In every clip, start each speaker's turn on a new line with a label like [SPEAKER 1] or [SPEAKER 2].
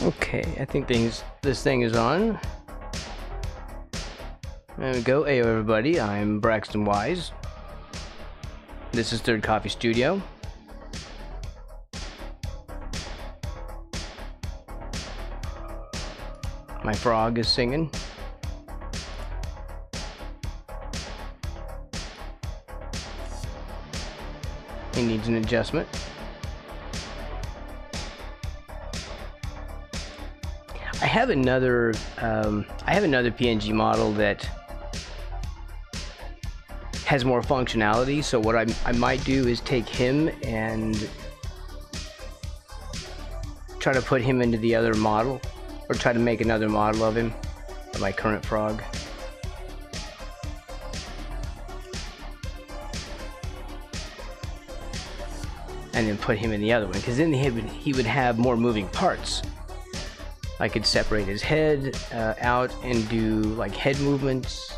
[SPEAKER 1] Okay, I think this thing is on. There we go. Hey everybody, I'm Braxton Wise. This is Third Coffee Studio. My frog is singing. He needs an adjustment. I have another PNG model that has more functionality, so what I might do is take him and try to put him into the other model, or try to make another model of him, of my current frog. And then put him in the other one, because then he would have more moving parts. I could separate his head out and do like head movements,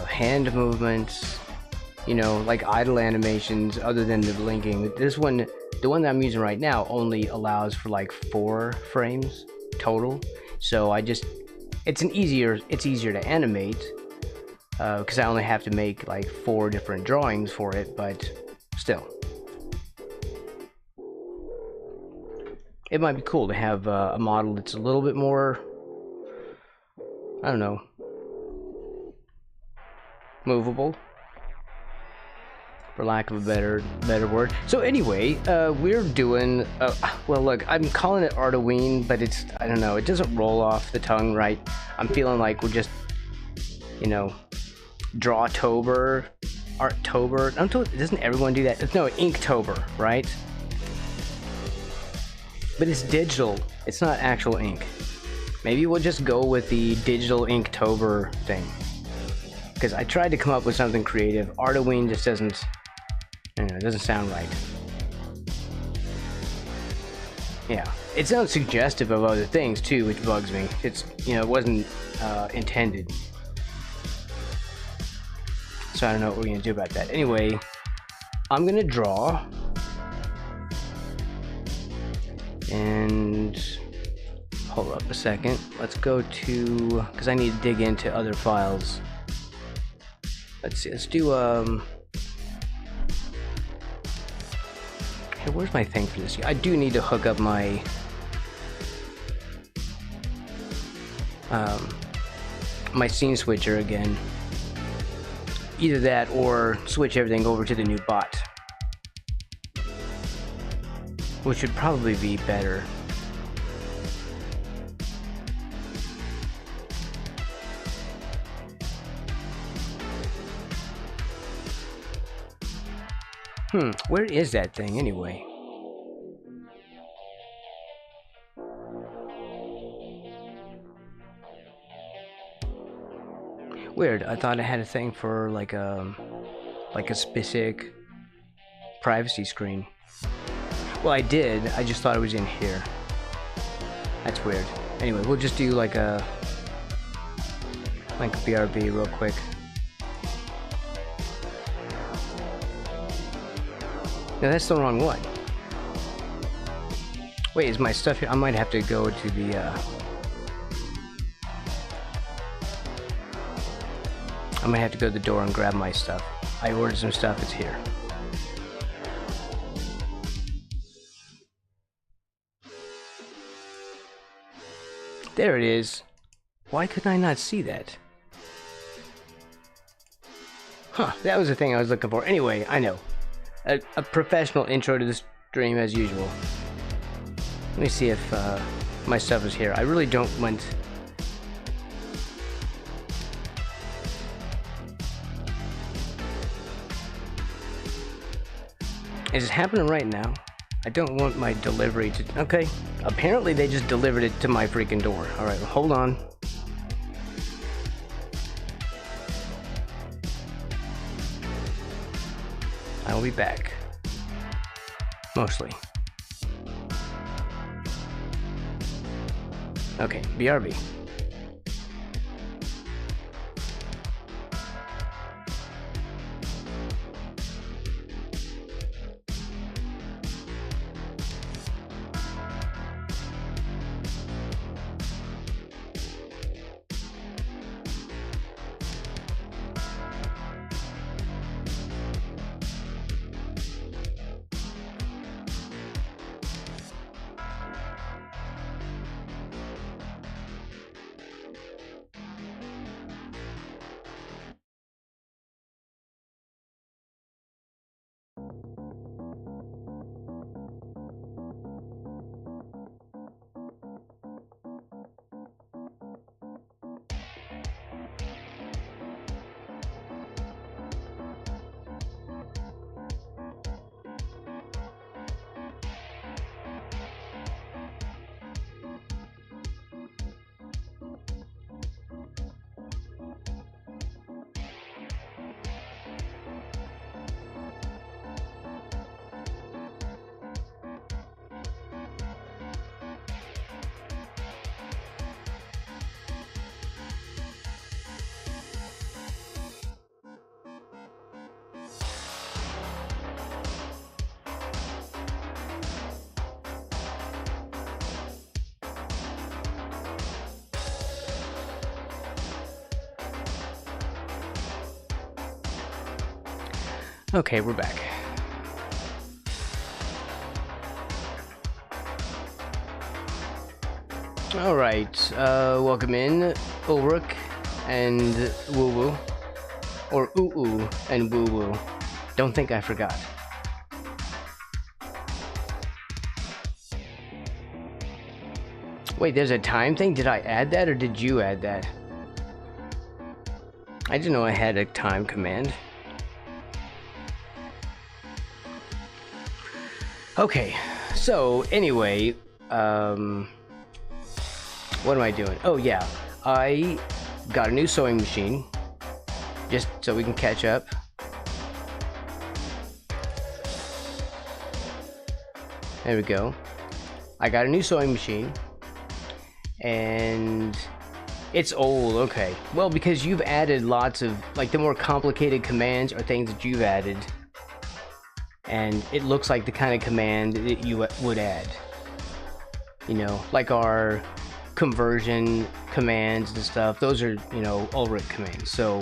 [SPEAKER 1] hand movements, you know, like idle animations other than the blinking. This one, the one that I'm using right now, only allows for like 4 frames total. So it's easier to animate because I only have to make like 4 different drawings for it, but still. It might be cool to have a model that's a little bit more, I don't know, movable, for lack of a better word. So anyway, we're doing, well look, I'm calling it Artoween, but it's, I don't know, it doesn't roll off the tongue right. I'm feeling like we're just, you know, Drawtober, Arttober. Doesn't everyone do that? No, Inktober, right? But it's digital, it's not actual ink. Maybe we'll just go with the digital Inktober thing. Because I tried to come up with something creative. Artoween just doesn't, I don't know, it doesn't sound right. Yeah, it sounds suggestive of other things too, which bugs me. It's, you know, it wasn't intended. So I don't know what we're gonna do about that. Anyway, I'm gonna draw. And hold up a second. Let's go to, because I need to dig into other files. Let's see. Let's do hey, where's my thing for this? I do need to hook up my my scene switcher again. Either that or switch everything over to the new bot, which would probably be better. Where is that thing anyway? Weird, I thought I had a thing for like a specific privacy screen. Well, I did. I just thought it was in here. That's weird. Anyway, we'll just do like a BRB real quick. No, that's the wrong one. Wait, is my stuff here? I might have to go to the I might have to go to the door and grab my stuff. I ordered some stuff. It's here. There it is. Why couldn't I not see that? Huh, that was the thing I was looking for. Anyway, I know. A professional intro to the stream as usual. Let me see if my stuff is here. I really don't want... Is it happening right now? I don't want my delivery to... Okay, apparently they just delivered it to my freaking door. Alright, well, hold on. I will be back. Mostly. Okay, BRB. Okay, we're back. Alright, welcome in, Ulrich and Woo Woo. Or Ooh Ooh and Woo Woo. Don't think I forgot. Wait, there's a time thing? Did I add that or did you add that? I didn't know I had a time command. Okay, so anyway, what am I doing? Oh yeah, I got a new sewing machine, just so we can catch up. There we go. I got a new sewing machine, and it's old, okay. Well, because you've added lots of, like, the more complicated commands are things that you've added, and it looks like the kind of command that you would add. You know, like our conversion commands and stuff, those are, you know, Ulrich commands, so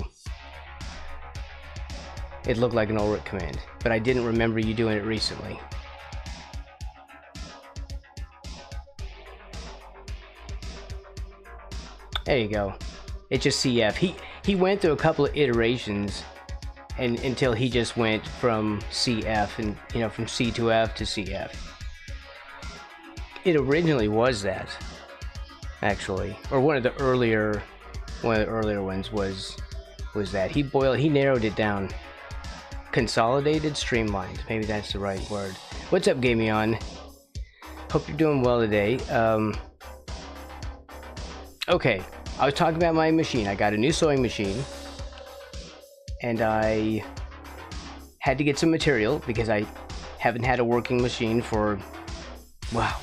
[SPEAKER 1] it looked like an Ulrich command, but I didn't remember you doing it recently. There you go. It's just CF. He went through a couple of iterations and until he just went from CF and, you know, from C to F to CF. It originally was that, actually, or one of the earlier ones was that. He narrowed it down. Consolidated, streamlined. Maybe that's the right word. What's up, Gamion? Hope you're doing well today. Okay, I was talking about my machine. I got a new sewing machine, and I had to get some material because I haven't had a working machine for, wow,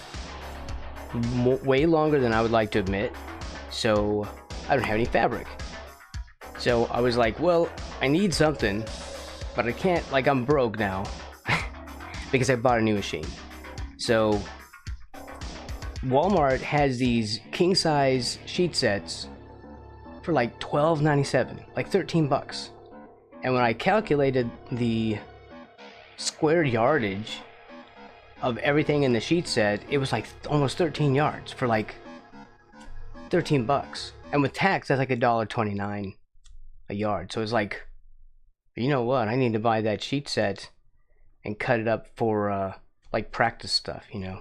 [SPEAKER 1] way longer than I would like to admit. So I don't have any fabric. So I was like, well, I need something, but I can't, like, I'm broke now because I bought a new machine. So Walmart has these king size sheet sets for like $12.97, like 13 bucks. And when I calculated the square yardage of everything in the sheet set, it was like almost 13 yards for like 13 bucks. And with tax, that's like $1.29 a yard. So it's like, you know what? I need to buy that sheet set and cut it up for like practice stuff, you know,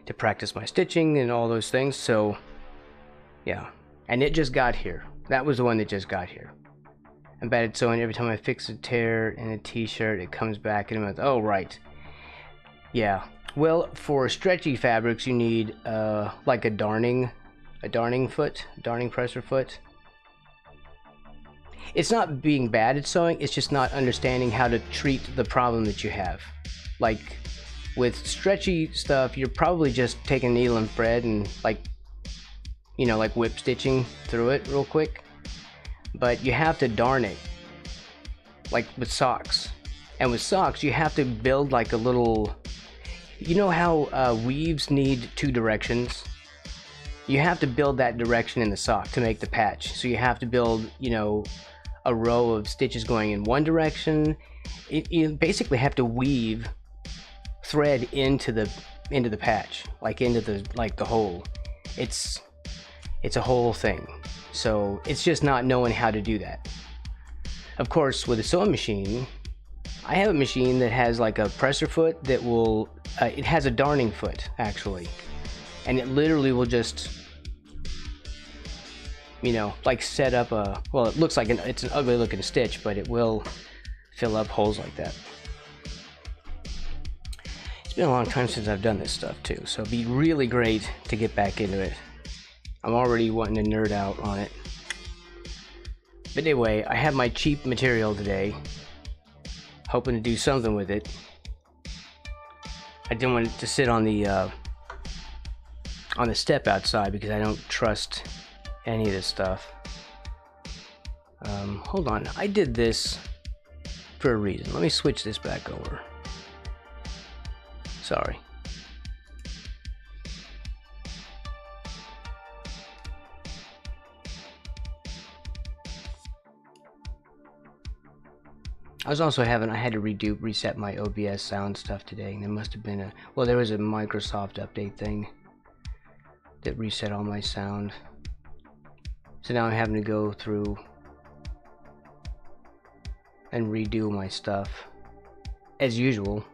[SPEAKER 1] to practice my stitching and all those things. So yeah, and it just got here. That was the one that just got here. I'm bad at sewing. Every time I fix a tear in a t-shirt, it comes back in a month. Oh, right. Yeah. Well, for stretchy fabrics, you need like a darning presser foot. It's not being bad at sewing, it's just not understanding how to treat the problem that you have. Like, with stretchy stuff, you're probably just taking a needle and thread and, like, you know, like whip stitching through it real quick. But you have to darn it, like with socks. And with socks, you have to build like a little, you know how weaves need two directions? You have to build that direction in the sock to make the patch. So you have to build, you know, a row of stitches going in one direction. You basically have to weave thread into the patch, like into the hole. It's a whole thing. So it's just not knowing how to do that. Of course, with a sewing machine, I have a machine that has like a presser foot that will it has a darning foot actually, and it literally will just, you know, like set up a, well, it looks like it's an ugly looking stitch, but it will fill up holes like that. It's been a long time since I've done this stuff too, so it'd be really great to get back into it. I'm already wanting to nerd out on it. But anyway, I have my cheap material today, hoping to do something with it. I didn't want it to sit on the step outside because I don't trust any of this stuff. Hold on, I did this for a reason. Let me switch this back over. Sorry. I was also I had to reset my OBS sound stuff today. There must have been there was a Microsoft update thing that reset all my sound. So now I'm having to go through and redo my stuff as usual.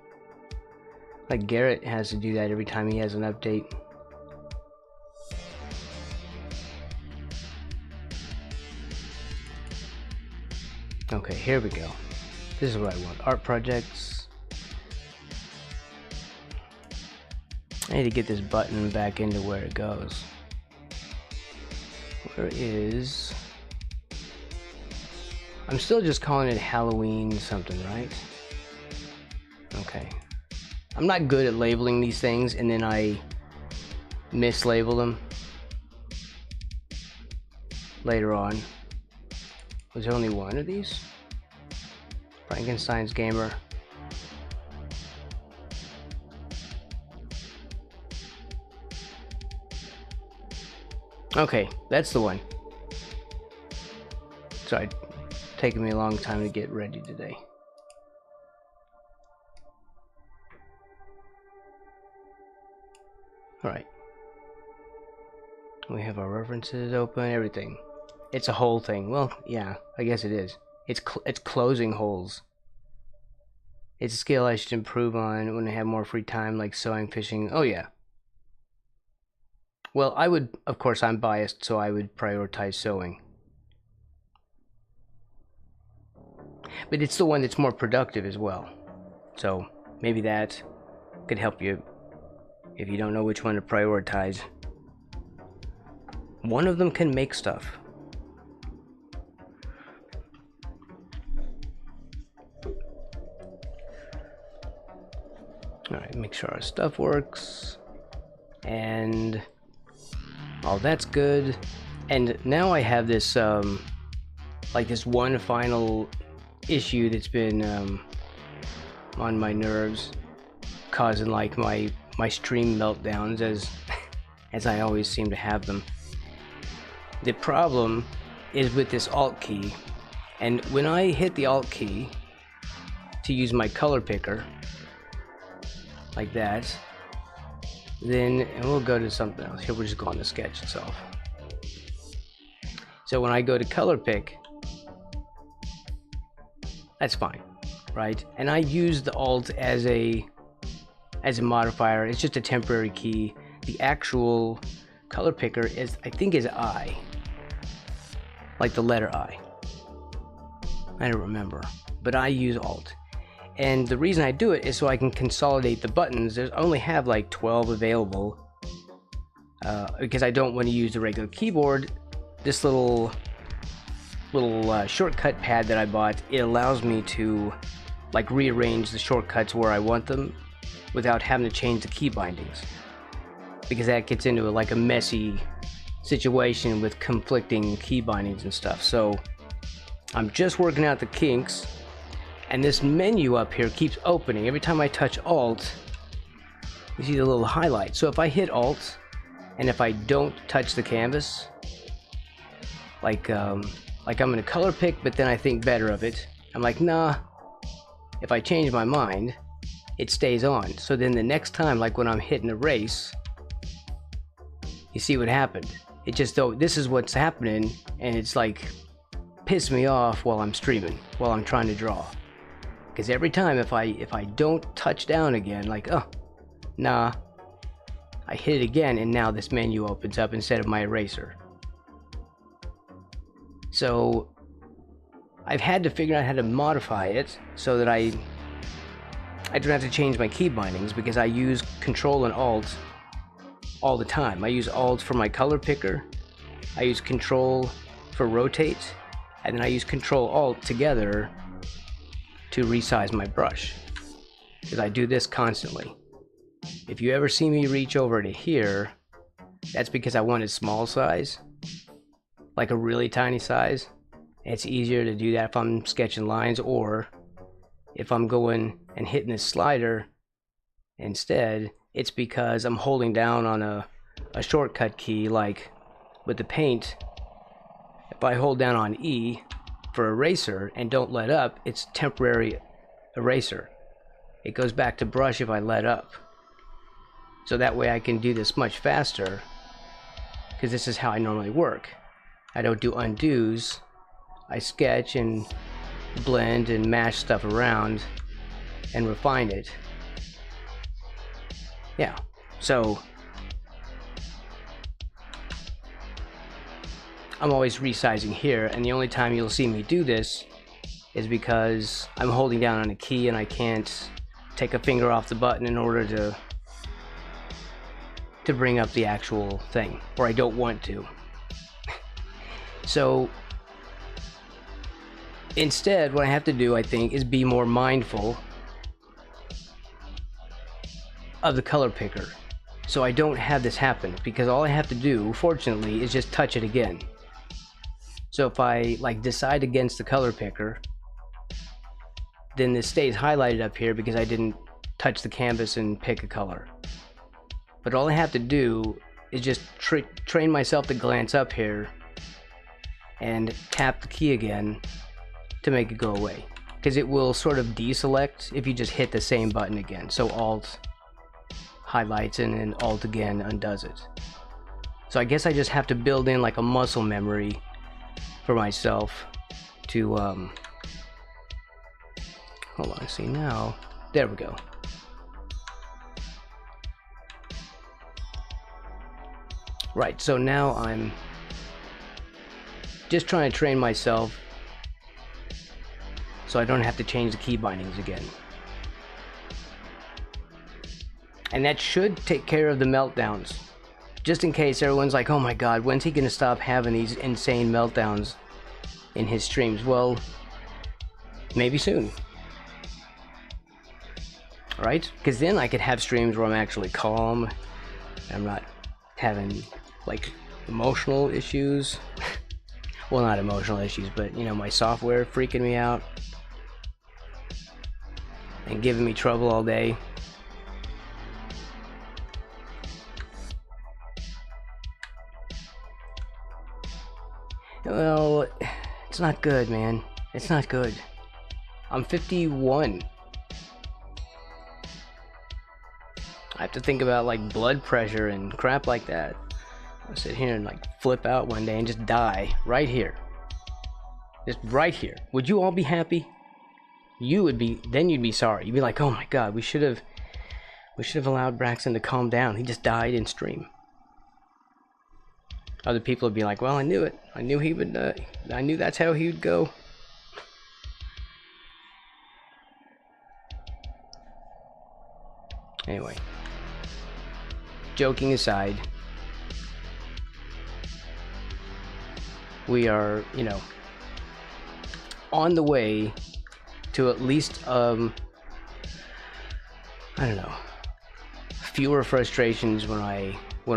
[SPEAKER 1] Like Garrett has to do that every time he has an update. Okay, here we go. This is what I want. Art projects. I need to get this button back into where it goes. Where is... I'm still just calling it Halloween something, right? Okay. I'm not good at labeling these things and then I mislabel them later on. Was there only one of these? Frankenstein's Gamer. Okay, that's the one. Sorry, taking me a long time to get ready today. Alright. We have our references open, everything. It's a whole thing. Well, yeah, I guess it is. It's closing holes. It's a skill I should improve on when I have more free time, like sewing, fishing. Oh yeah. Well, I would, of course, I'm biased, so I would prioritize sewing. But it's the one that's more productive as well. So maybe that could help you if you don't know which one to prioritize. One of them can make stuff. Alright, make sure our stuff works. And all that's good. And now I have this, like this one final issue that's been on my nerves, causing like my stream meltdowns as I always seem to have them. The problem is with this Alt key, and when I hit the Alt key to use my color picker, like that, then, and we'll go to something else. Here, we'll just go on the sketch itself. So when I go to color pick, that's fine, right? And I use the Alt as a modifier. It's just a temporary key. The actual color picker is, I think, is I, like the letter I. I don't remember, but I use Alt. And the reason I do it is so I can consolidate the buttons. There's only have like 12 available because I don't want to use the regular keyboard. This little shortcut pad that I bought, it allows me to like rearrange the shortcuts where I want them without having to change the key bindings, because that gets into like a messy situation with conflicting key bindings and stuff. So I'm just working out the kinks. And this menu up here keeps opening. Every time I touch Alt, you see the little highlight. So if I hit Alt, and if I don't touch the canvas, like I'm gonna color pick, but then I think better of it. I'm like, nah, if I change my mind, it stays on. So then the next time, like when I'm hitting erase, you see what happened. It just, though, this is what's happening, and it's like, piss me off while I'm streaming, while I'm trying to draw. Because every time if I don't touch down again, like, oh, nah, I hit it again, and now this menu opens up instead of my eraser. So I've had to figure out how to modify it so that I don't have to change my key bindings, because I use Control and Alt all the time. I use Alt for my color picker, I use Control for rotate, and then I use Control Alt together to resize my brush, because I do this constantly. If you ever see me reach over to here, that's because I wanted small size, like a really tiny size. It's easier to do that if I'm sketching lines, or if I'm going and hitting this slider instead, it's because I'm holding down on a shortcut key, like with the paint. If I hold down on E, for eraser and don't let up, it's temporary eraser. It goes back to brush if I let up. So that way I can do this much faster, because this is how I normally work. I don't do undos. I sketch and blend and mash stuff around and refine it. Yeah, so I'm always resizing here, and the only time you'll see me do this is because I'm holding down on a key and I can't take a finger off the button in order to bring up the actual thing, or I don't want to. So instead, what I have to do, I think, is be more mindful of the color picker, so I don't have this happen, because all I have to do, fortunately, is just touch it again. So if I like decide against the color picker, then this stays highlighted up here because I didn't touch the canvas and pick a color. But all I have to do is just train myself to glance up here and tap the key again to make it go away, because it will sort of deselect if you just hit the same button again. So Alt highlights and then Alt again undoes it. So I guess I just have to build in like a muscle memory for myself to hold on, see now, there we go. Right, so now I'm just trying to train myself so I don't have to change the key bindings again. And that should take care of the meltdowns. Just in case everyone's like, oh my god, when's he gonna stop having these insane meltdowns in his streams? Well, maybe soon. Right? Because then I could have streams where I'm actually calm. I'm not having like emotional issues. Well, not emotional issues, but you know, my software freaking me out and giving me trouble all day. Well, it's not good, man. It's not good. I'm 51. I have to think about like blood pressure and crap like that. I'll sit here and like flip out one day and just die right here. Just right here. Would you all be happy? You would be, then you'd be sorry. You'd be like, oh my god, we should have allowed Braxton to calm down. He just died in stream. Other people would be like, well, I knew it. I knew he would, I knew that's how he would go. Anyway. Joking aside, we are, you know, on the way to at least, I don't know, fewer frustrations when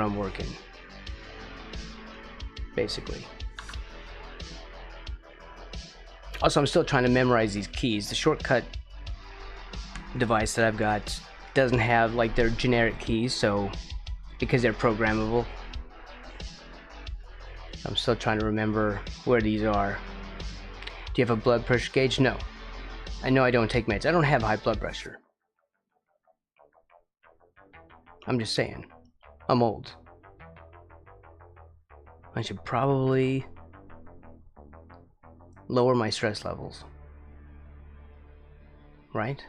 [SPEAKER 1] I'm working. Basically. Also, I'm still trying to memorize these keys. The shortcut device that I've got doesn't have like their generic keys, so because they're programmable, I'm still trying to remember where these are. Do you have a blood pressure gauge? No. I know I don't take meds. I don't have high blood pressure. I'm just saying. I'm old. I should probably lower my stress levels. Right?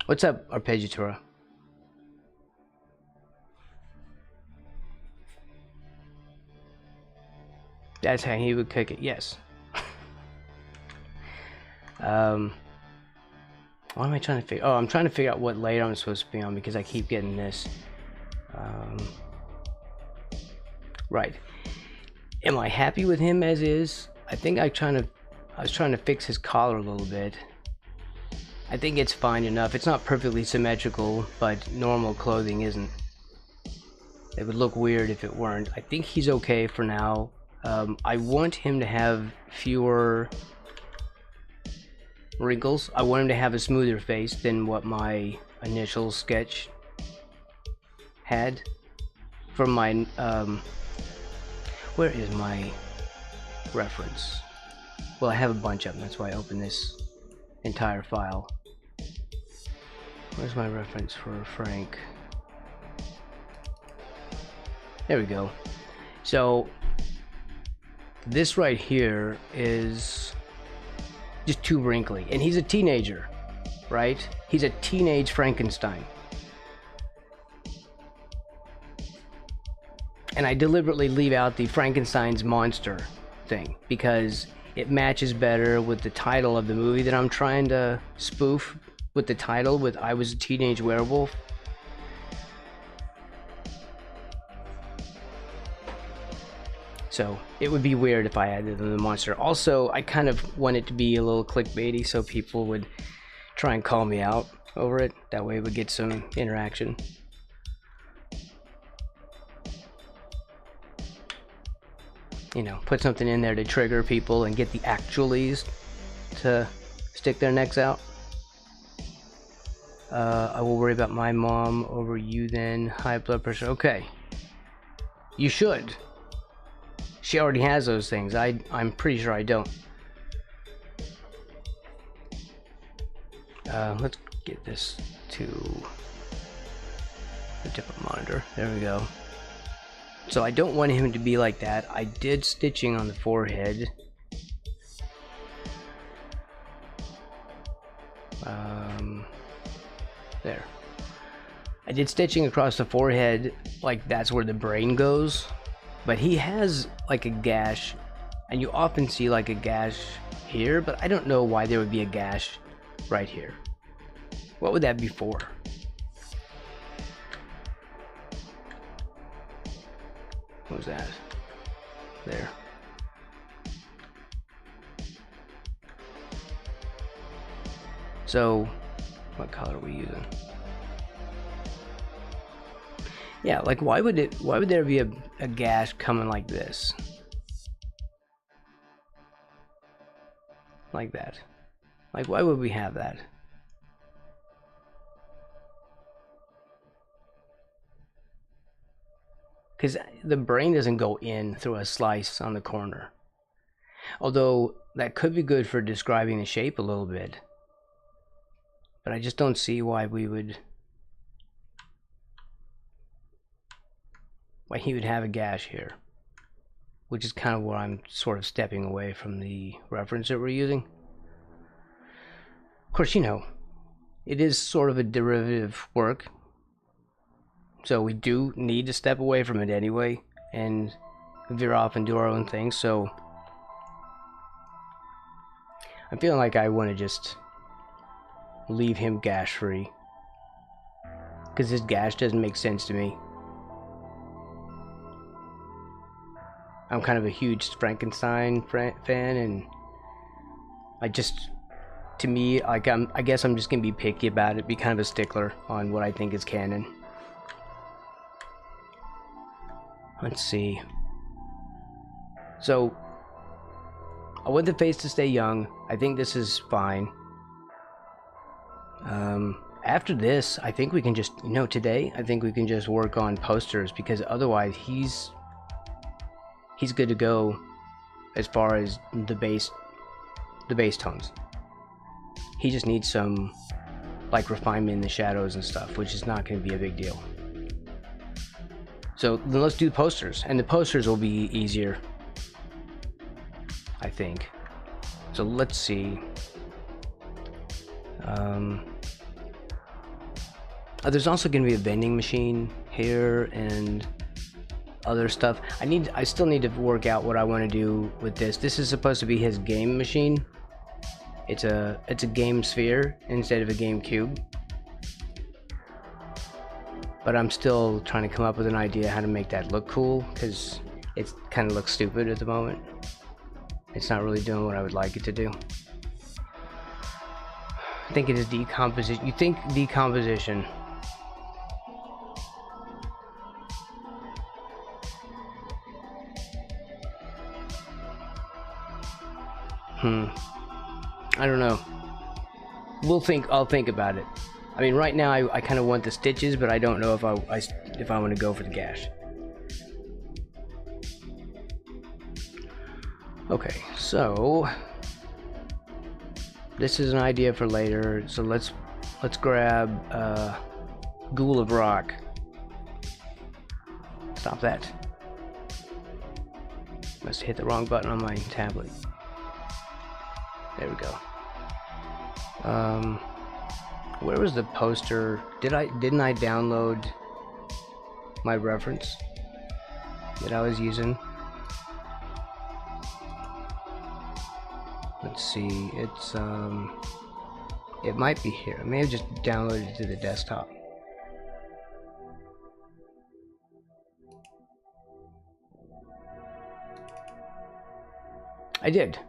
[SPEAKER 1] What's up, Arpeggiatura? That's how he would cook it, yes. What am I trying to figure? Oh, I'm trying to figure out what layer I'm supposed to be on because I keep getting this. Right. Am I happy with him as is? I think I was trying to fix his collar a little bit. I think it's fine enough. It's not perfectly symmetrical, but normal clothing isn't. It would look weird if it weren't. I think he's okay for now. I want him to have fewer wrinkles. I want him to have a smoother face than what my initial sketch had. From my, where is my reference? Well, I have a bunch of them. That's why I opened this entire file. Where's my reference for Frank? There we go. So this right here is just too wrinkly, and he's a teenager, right? He's a teenage Frankenstein. And I deliberately leave out the Frankenstein's monster thing because it matches better with the title of the movie that I'm trying to spoof with the title, with I Was a Teenage Werewolf. So it would be weird if I added the monster. Also, I kind of want it to be a little clickbaity so people would try and call me out over it. That way it would get some interaction. You know, put something in there to trigger people and get the actualies to stick their necks out. I will worry about my mom over you then. High blood pressure. Okay. You should. She already has those things. I'm pretty sure I don't. Let's get this to a different monitor. There we go. So I don't want him to be like that. I did stitching on the forehead. There. I did stitching across the forehead, like that's where the brain goes. But he has like a gash, and you often see like a gash here, but I don't know why there would be a gash right here. What would that be for? What was that? There. So, what color are we using? Yeah, like why would there be a gash coming like this? Like that. Like why would we have that? Because the brain doesn't go in through a slice on the corner. Although that could be good for describing the shape a little bit. But I just don't see why he would have a gash here. Which is kind of where I'm sort of stepping away from the reference that we're using. Of course, you know, it is sort of a derivative work. So we do need to step away from it anyway and veer off and do our own thing. So I'm feeling like I want to just leave him gash free. Because this gash doesn't make sense to me. I'm kind of a huge Frankenstein fan, and I just, to me, like I guess I'm just gonna be picky about it, be kind of a stickler on what I think is canon. Let's see. So I want the face to stay young. I think this is fine. After this, I think we can just, you know, today I think we can just work on posters, because otherwise he's good to go as far as the bass tones. He just needs some like refinement in the shadows and stuff, which is not going to be a big deal. So then let's do posters, and the posters will be easier, I think. So let's see. There's also going to be a vending machine here and other stuff. I still need to work out what I want to do with this. This is supposed to be his game machine. It's a game sphere instead of a game cube. But I'm still trying to come up with an idea how to make that look cool, because it kind of looks stupid at the moment. It's not really doing what I would like it to do. I think it is decomposition. You think decomposition. I don't know. I'll think about it. I mean, right now I kind of want the stitches, but I don't know if I want to go for the gash. Okay, so This is an idea for later, so let's grab Ghoul of Rock. Stop that. Must have hit the wrong button on my tablet. There we go. Where was the poster? Didn't I download my reference that I was using? Let's see, it's it might be here. I may have just downloaded it to the desktop. I did.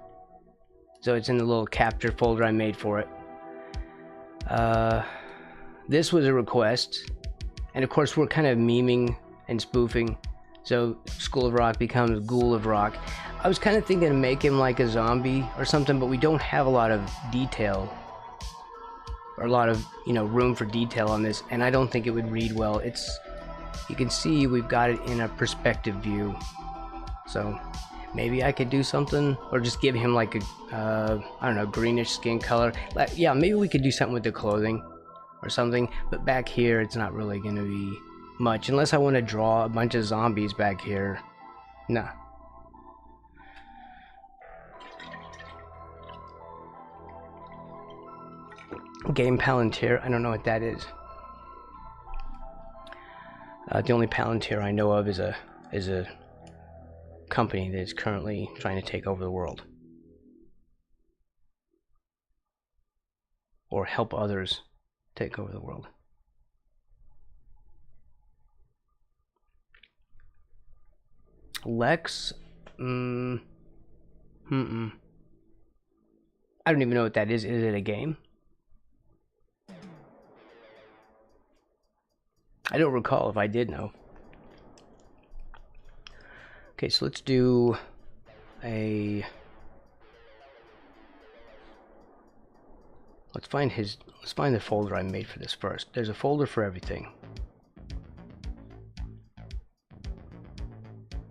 [SPEAKER 1] So it's in the little capture folder I made for it. This was a request, and of course we're kind of memeing and spoofing. So School of Rock becomes Ghoul of Rock. I was kind of thinking to make him like a zombie or something, but we don't have a lot of detail, or a lot of, you know, room for detail on this, and I don't think it would read well. You can see we've got it in a perspective view, so maybe I could do something, or just give him like a I don't know, greenish skin color. Like, yeah, maybe we could do something with the clothing or something, but back here it's not really gonna be much, unless I want to draw a bunch of zombies back here. Nah. Game Palantir, I don't know what that is. The only Palantir I know of is a company that is currently trying to take over the world, or help others take over the world. Lex, I don't even know what that is. Is it a game? I don't recall if I did know. Okay, so let's do a... Let's find the folder I made for this first. There's a folder for everything.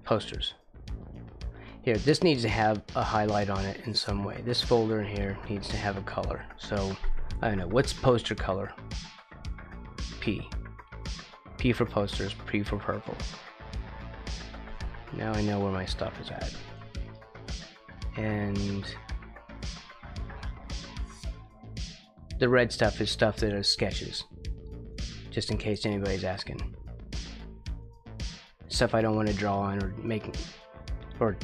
[SPEAKER 1] Posters. Here, this needs to have a highlight on it in some way. This folder in here needs to have a color. So, I don't know, what's poster color? P. P for posters, P for purple. Now I know where my stuff is at. And the red stuff is stuff that is sketches, just in case anybody's asking. Stuff I don't want to draw on or make, or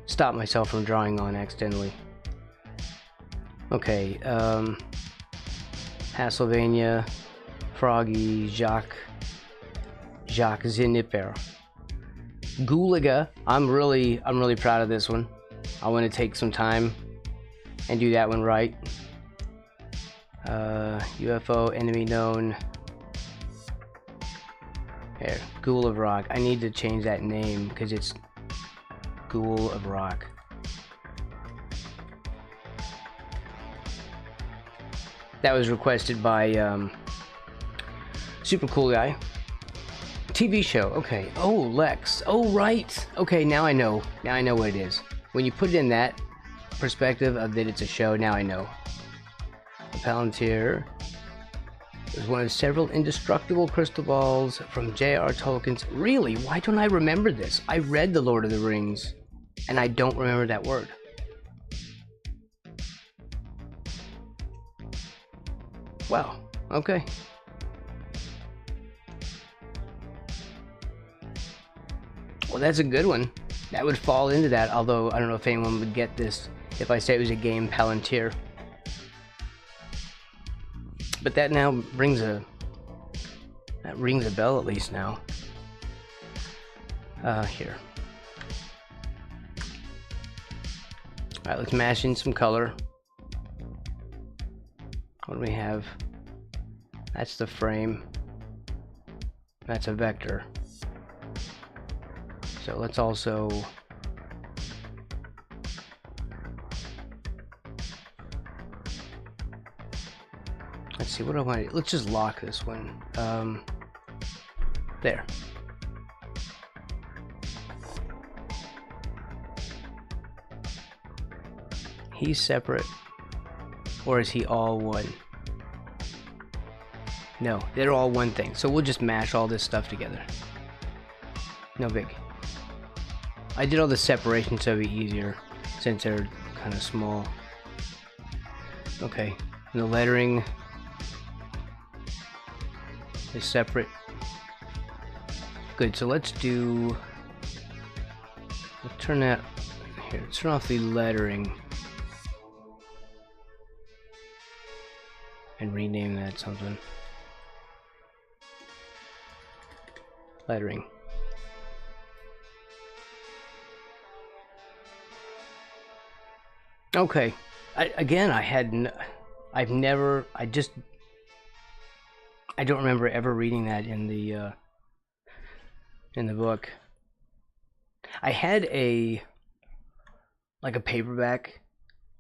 [SPEAKER 1] stop myself from drawing on accidentally. Okay, Hasselvania, Froggy, Jacques Zinipper. Gulaga, I'm really proud of this one. I want to take some time and do that one right. UFO, enemy known. Here, Ghoul of Rock. I need to change that name because it's Ghoul of Rock. That was requested by Super Cool Guy. TV show, okay. Oh, Lex. Oh, right. Okay, now I know. Now I know what it is. When you put it in that perspective of that it's a show, now I know. The Palantir is one of several indestructible crystal balls from J.R. Tolkien's... Really? Why don't I remember this? I read The Lord of the Rings, and I don't remember that word. Wow. Okay. Well, that's a good one. That would fall into that, although I don't know if anyone would get this if I say it was a game Palantir. But that now rings a bell at least now. Here. Alright, let's mash in some color. What do we have? That's the frame. That's a vector. So let's also let's see what I want to, let's just lock this one. There. He's separate. Or is he all one? No, they're all one thing. So we'll just mash all this stuff together. No big. I did all the separation so it'd be easier since they're kind of small. Okay, and the lettering is separate. Good, so let's turn that here. Let's turn off the lettering and rename that something. Lettering. Okay. I don't remember ever reading that in the book. I had a paperback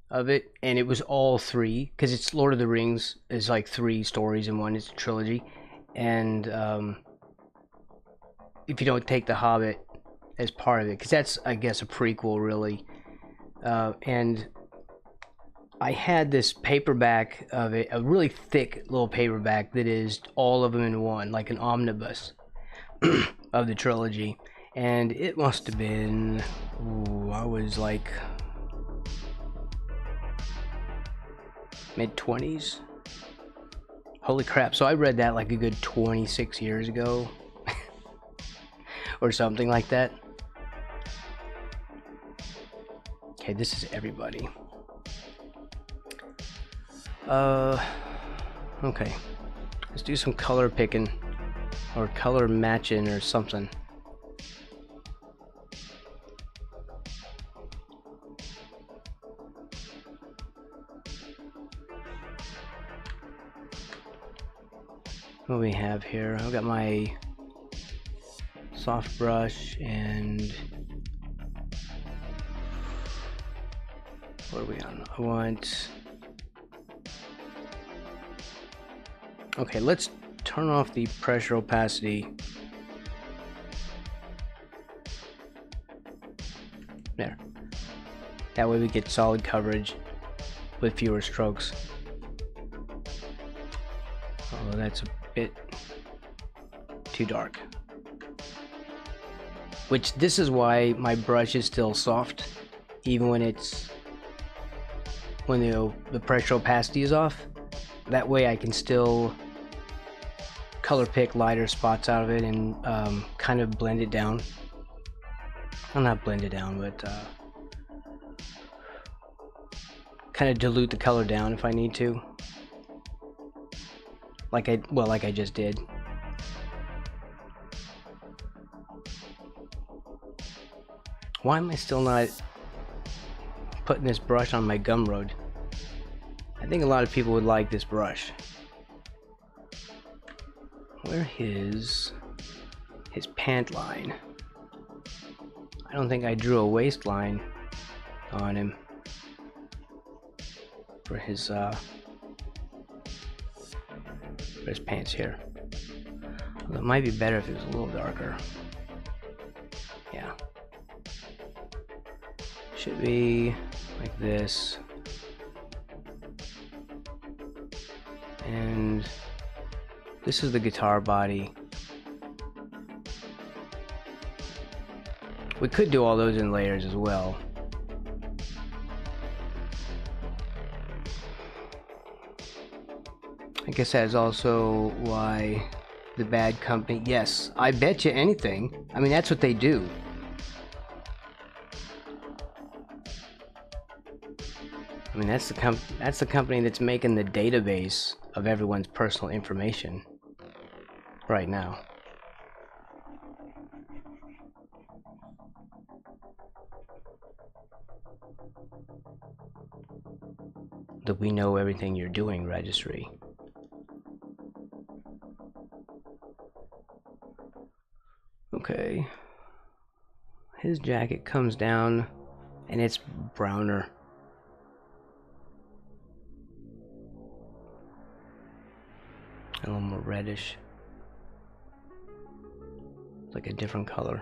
[SPEAKER 1] of it, and it was all three, because it's Lord of the Rings is like 3 stories in one. It's a trilogy, and if you don't take The Hobbit as part of it, because that's, I guess, a prequel really, and I had this paperback of it, a really thick little paperback that is all of them in one, like an omnibus of the trilogy. And it must have been, I was like mid-20s. Holy crap, so I read that like a good 26 years ago. Or something like that. Okay, this is everybody. Okay. Let's do some color picking or color matching or something. What do we have here? I've got my soft brush and what are we on? I want... Okay, let's turn off the pressure opacity. There. That way we get solid coverage with fewer strokes. Although that's a bit too dark. Which, this is why my brush is still soft, even when the pressure opacity is off. That way I can still color pick lighter spots out of it and kind of blend it down. Well, not blend it down, but kind of dilute the color down if I need to. Like I just did. Why am I still not putting this brush on my Gumroad? I think a lot of people would like this brush. Where his pant line? I don't think I drew a waistline on him for his pants here. Although it might be better if it was a little darker. Yeah. Should be like this. And this is the guitar body. We could do all those in layers as well. I guess that's also why the bad company... Yes, I bet you anything. I mean, that's what they do. I mean, that's the company that's making the database of everyone's personal information right now. The "we know everything you're doing" registry. Okay. His jacket comes down and it's browner. A little more reddish. It's like a different color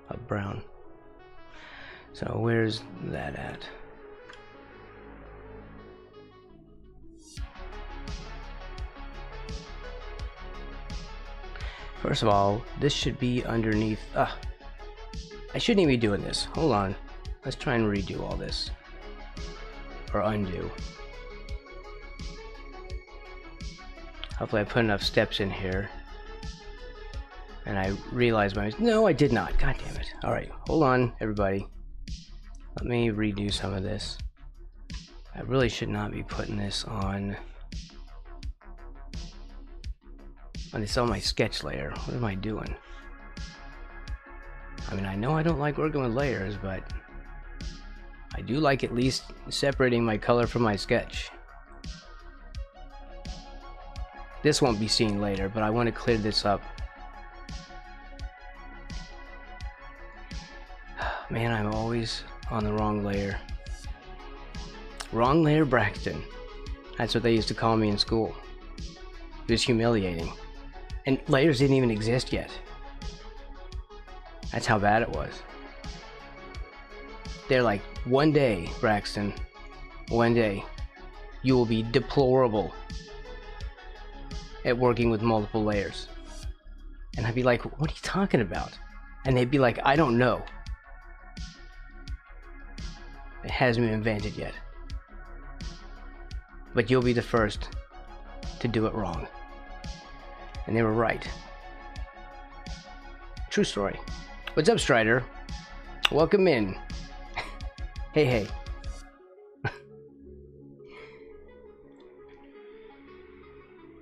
[SPEAKER 1] of brown. So where's that at? First of all, this should be underneath. I shouldn't even be doing this. Hold on. Let's try and redo all this. Or undo. Hopefully I put enough steps in here. And I realized no, I did not. God damn it. Alright, hold on, everybody. Let me redo some of this. I really should not be putting this on this on my sketch layer. What am I doing? I mean, I know I don't like working with layers, but I do like at least separating my color from my sketch. This won't be seen later, but I want to clear this up. Man, I'm always on the wrong layer. Wrong layer Braxton. That's what they used to call me in school. It was humiliating. And layers didn't even exist yet. That's how bad it was. They're like, one day, Braxton, one day, you will be deplorable at working with multiple layers. And I'd be like, what are you talking about? And they'd be like, I don't know. It hasn't been invented yet. But you'll be the first to do it wrong. And they were right. True story. What's up, Strider? Welcome in. Hey, hey.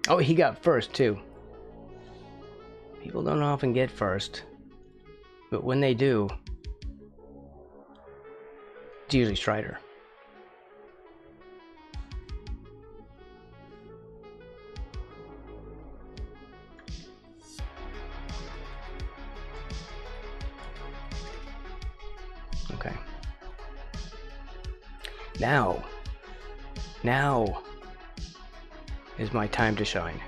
[SPEAKER 1] Oh, he got first, too. People don't often get first. But when they do, it's usually Strider. Okay. Now is my time to shine.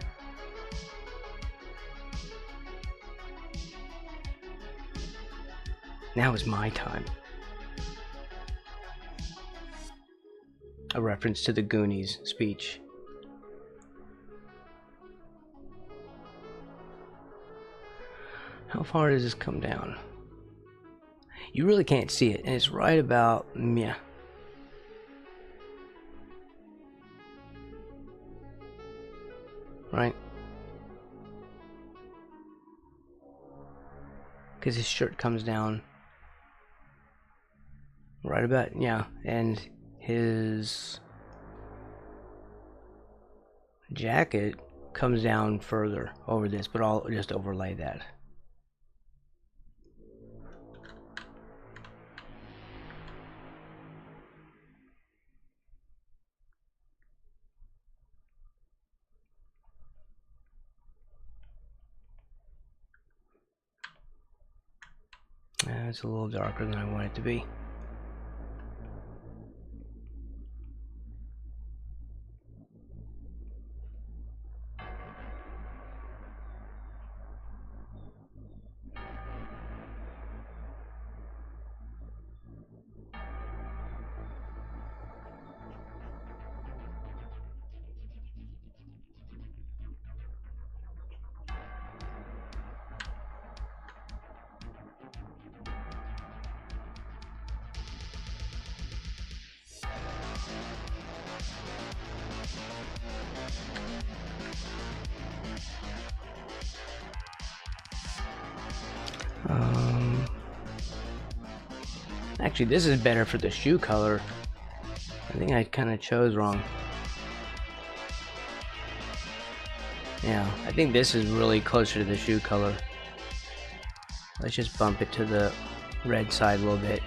[SPEAKER 1] Now is my time. A reference to the Goonies speech. How far does this come down? You really can't see it, and it's right about meh. Right? Because his shirt comes down right about, yeah, and his jacket comes down further over this, but I'll just overlay that. It's a little darker than I want it to be. Actually, this is better for the shoe color. I think I kind of chose wrong. Yeah, I think this is really closer to the shoe color. Let's just bump it to the red side a little bit.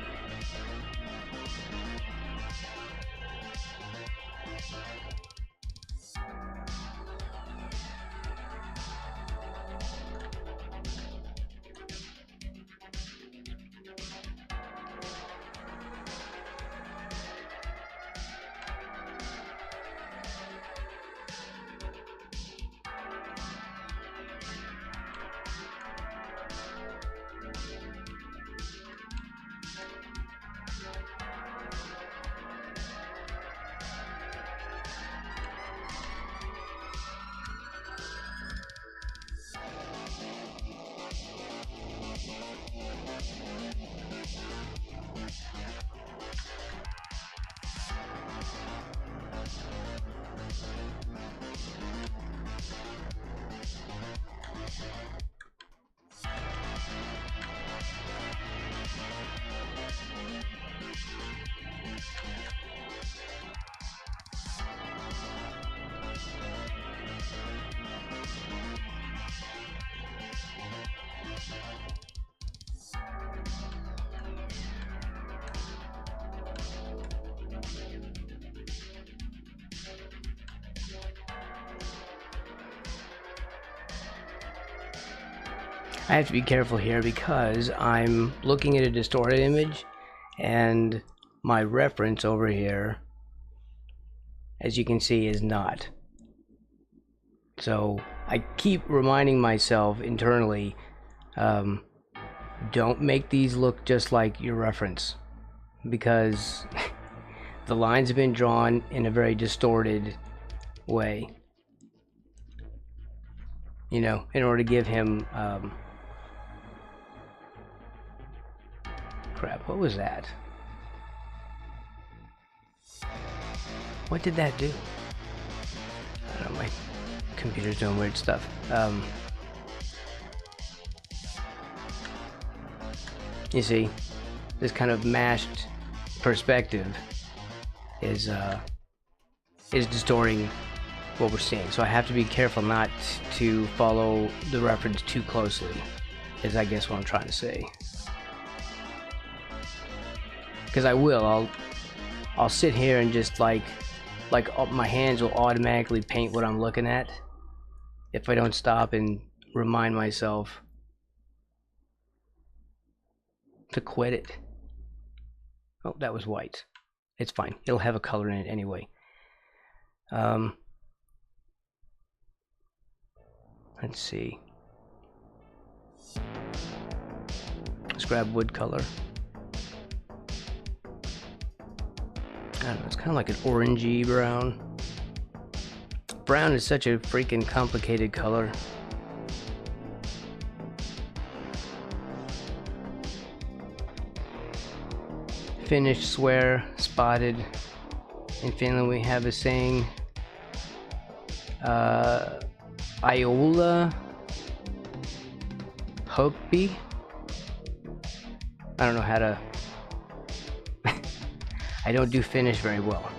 [SPEAKER 1] I have to be careful here because I'm looking at a distorted image, and my reference over here, as you can see, is not. So I keep reminding myself internally, don't make these look just like your reference, because the lines have been drawn in a very distorted way, you know, in order to give him crap, what was that? What did that do? I don't know, my computer's doing weird stuff. You see, this kind of mashed perspective is distorting what we're seeing. So I have to be careful not to follow the reference too closely, is I guess what I'm trying to say. Because I'll sit here and just like my hands will automatically paint what I'm looking at if I don't stop and remind myself to quit it. Oh, that was white. It's fine. It'll have a color in it anyway. Let's see. Let's grab wood color. I don't know, it's kind of like an orangey brown. Brown is such a freaking complicated color. Finnish swear, spotted. In Finland we have a saying, Iola Hokby. I don't know how to I don't do Finnish very well.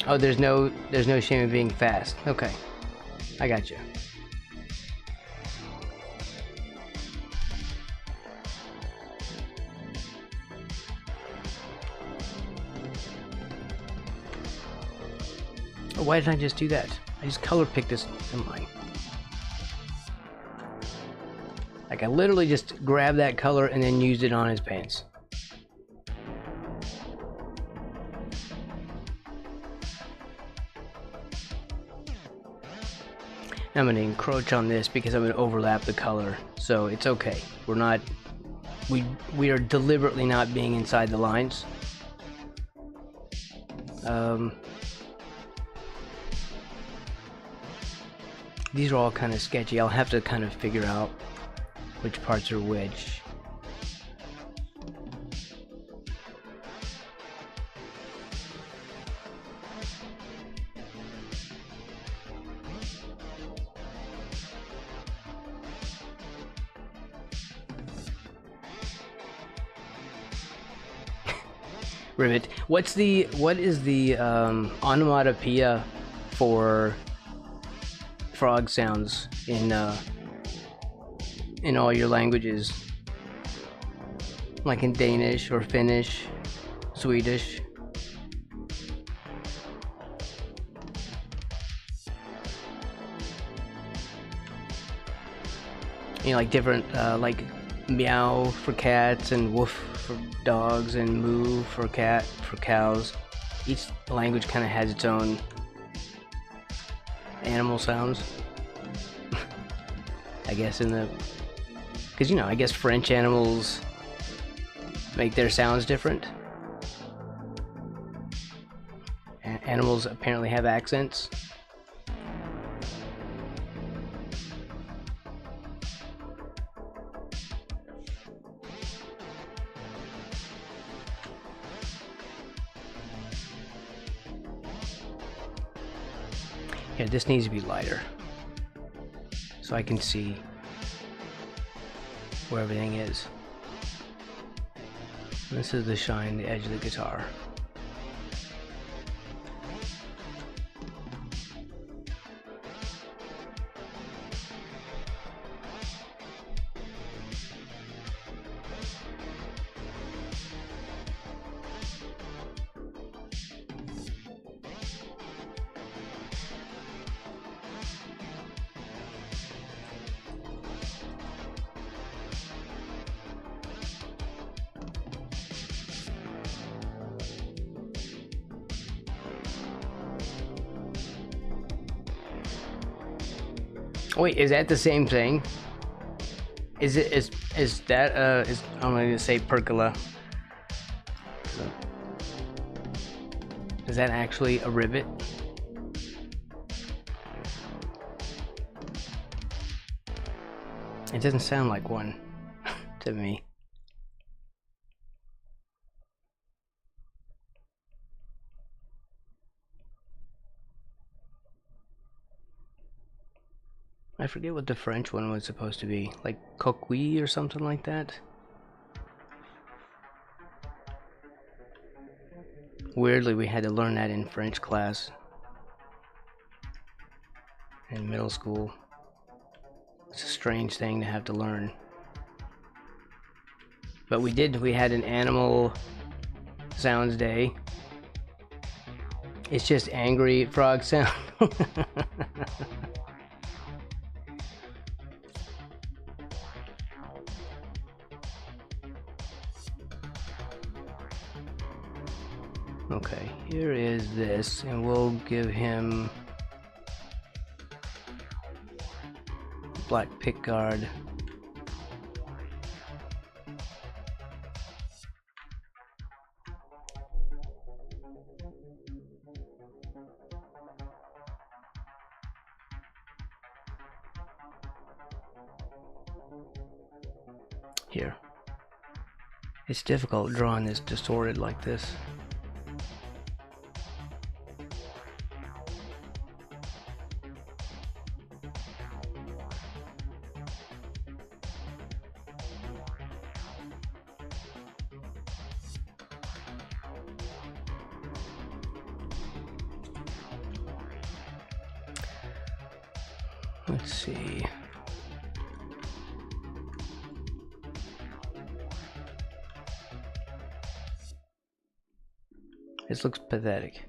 [SPEAKER 1] Oh, there's no shame in being fast. Okay, I got you. Oh, why didn't I just do that? I just color picked this in mine. Like I literally just grabbed that color and then used it on his pants. I'm going to encroach on this because I'm going to overlap the color, so it's okay. We're not, we are deliberately not being inside the lines. These are all kind of sketchy. I'll have to kind of figure out which parts are which. Rivet. What is the onomatopoeia for frog sounds in all your languages? Like in Danish or Finnish, Swedish? You know, like different, like meow for cats and woof for dogs and moo for cows. Each language kind of has its own animal sounds. I guess because you know, I guess French animals make their sounds different. Animals apparently have accents. Yeah, this needs to be lighter so I can see where everything is. This is the shine, the edge of the guitar. Wait, is that the same thing? Is that I'm gonna say pergola. Is that actually a rivet? It doesn't sound like one to me. I forget what the French one was supposed to be, like coquille or something like that. Weirdly, we had to learn that in French class in middle school. It's a strange thing to have to learn. But we had an animal sounds day. It's just angry frog sound. Okay, here is this, and we'll give him black pickguard. Here. It's difficult drawing this distorted like this. Let's see. This looks pathetic.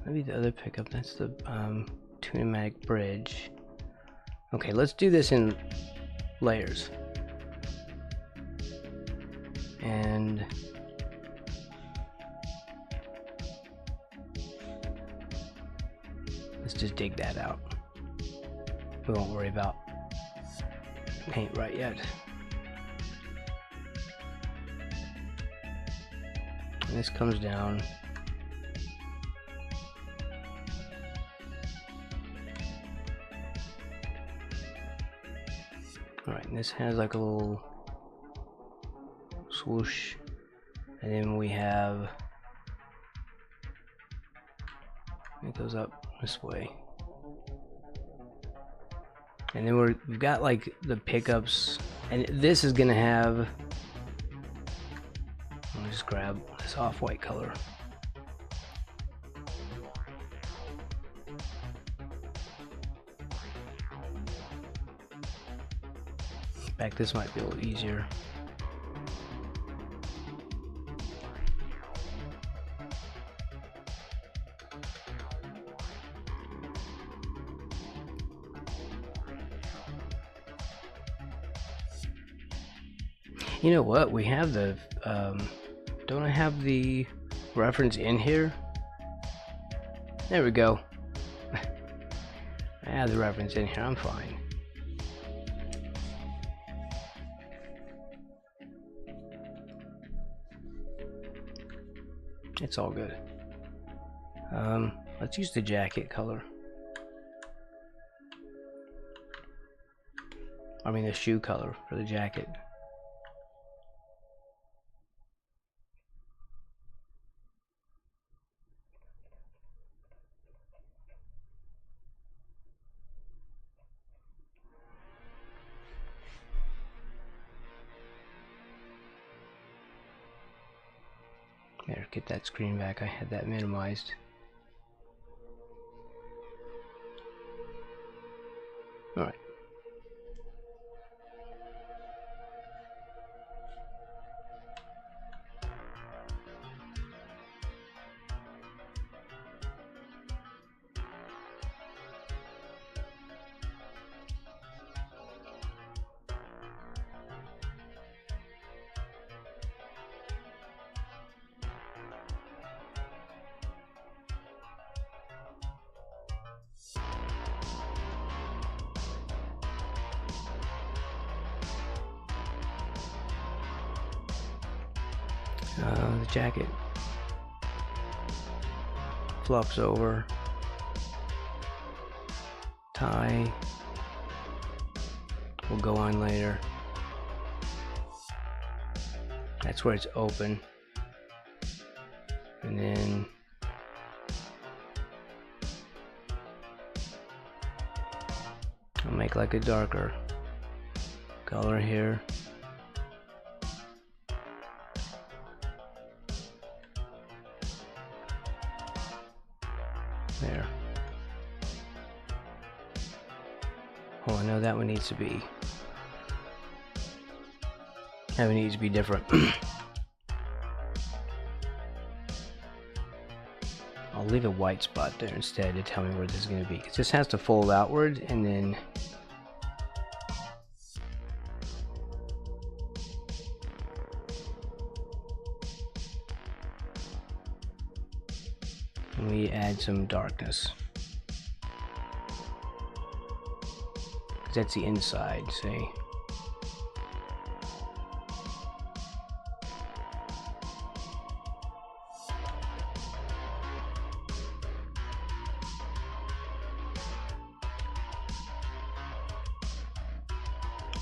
[SPEAKER 1] Maybe the other pickup, that's the tunematic bridge. Okay, let's do this in layers. And let's just dig that out. We won't worry about paint right yet. And this comes down. Alright, and this has like a little swoosh, and then we have, it goes up this way, and then we've got like the pickups, and this is gonna have, let me just grab this off-white color. In fact, this might be a little easier. You know what? We have the, don't I have the reference in here? There we go. I have the reference in here, I'm fine. It's all good. Let's use the jacket color. I mean the shoe color for the jacket. There, get that screen back. I had that minimized. Alright. The jacket flops over. Tie will go on later. That's where it's open. And then I'll make like a darker color here. There. Oh, I know that one needs to be. That one needs to be different. I'll leave a white spot there instead to tell me where this is going to be, because this has to fold outward and then we add some darkness. That's the inside, see?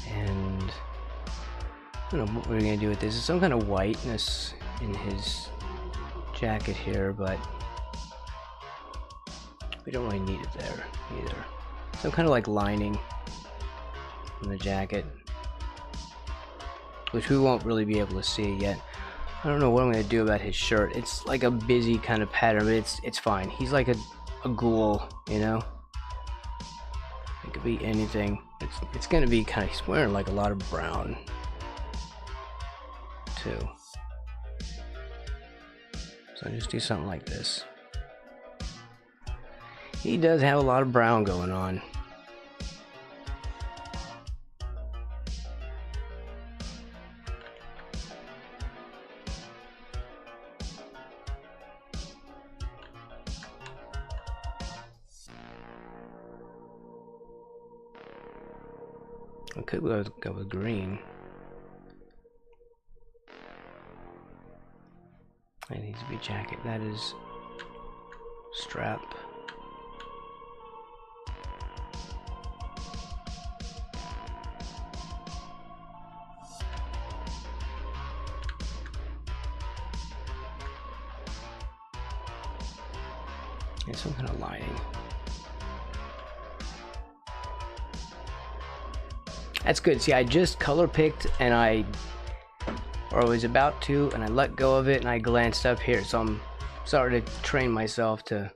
[SPEAKER 1] And I don't know what we're gonna do with this. There's some kind of whiteness in his jacket here, but we don't really need it there either. Some kind of like lining on the jacket, which we won't really be able to see yet. I don't know what I'm gonna do about his shirt. It's like a busy kind of pattern, but it's fine. He's like a ghoul, you know? It could be anything. It's gonna be kind of, he's wearing like a lot of brown too. So just do something like this. He does have a lot of brown going on. I could go with green. It needs to be jacket. That is strap. And some kind of lining. That's good. See, I just color picked and I was about to, and I let go of it and I glanced up here. So I'm starting to train myself to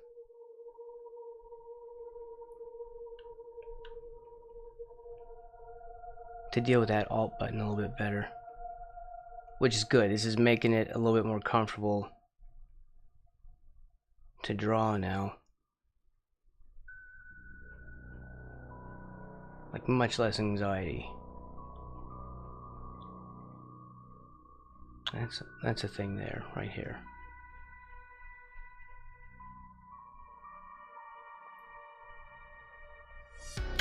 [SPEAKER 1] deal with that Alt button a little bit better, which is good. This is making it a little bit more comfortable to draw now. Like much less anxiety. That's a thing there, right here.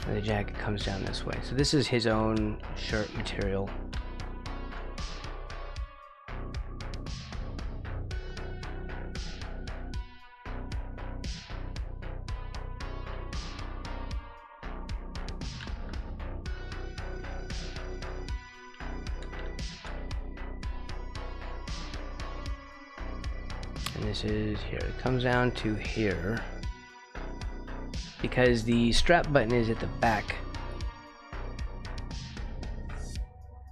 [SPEAKER 1] And the jacket comes down this way. So this is his own shirt material. And this is here. It comes down to here because the strap button is at the back,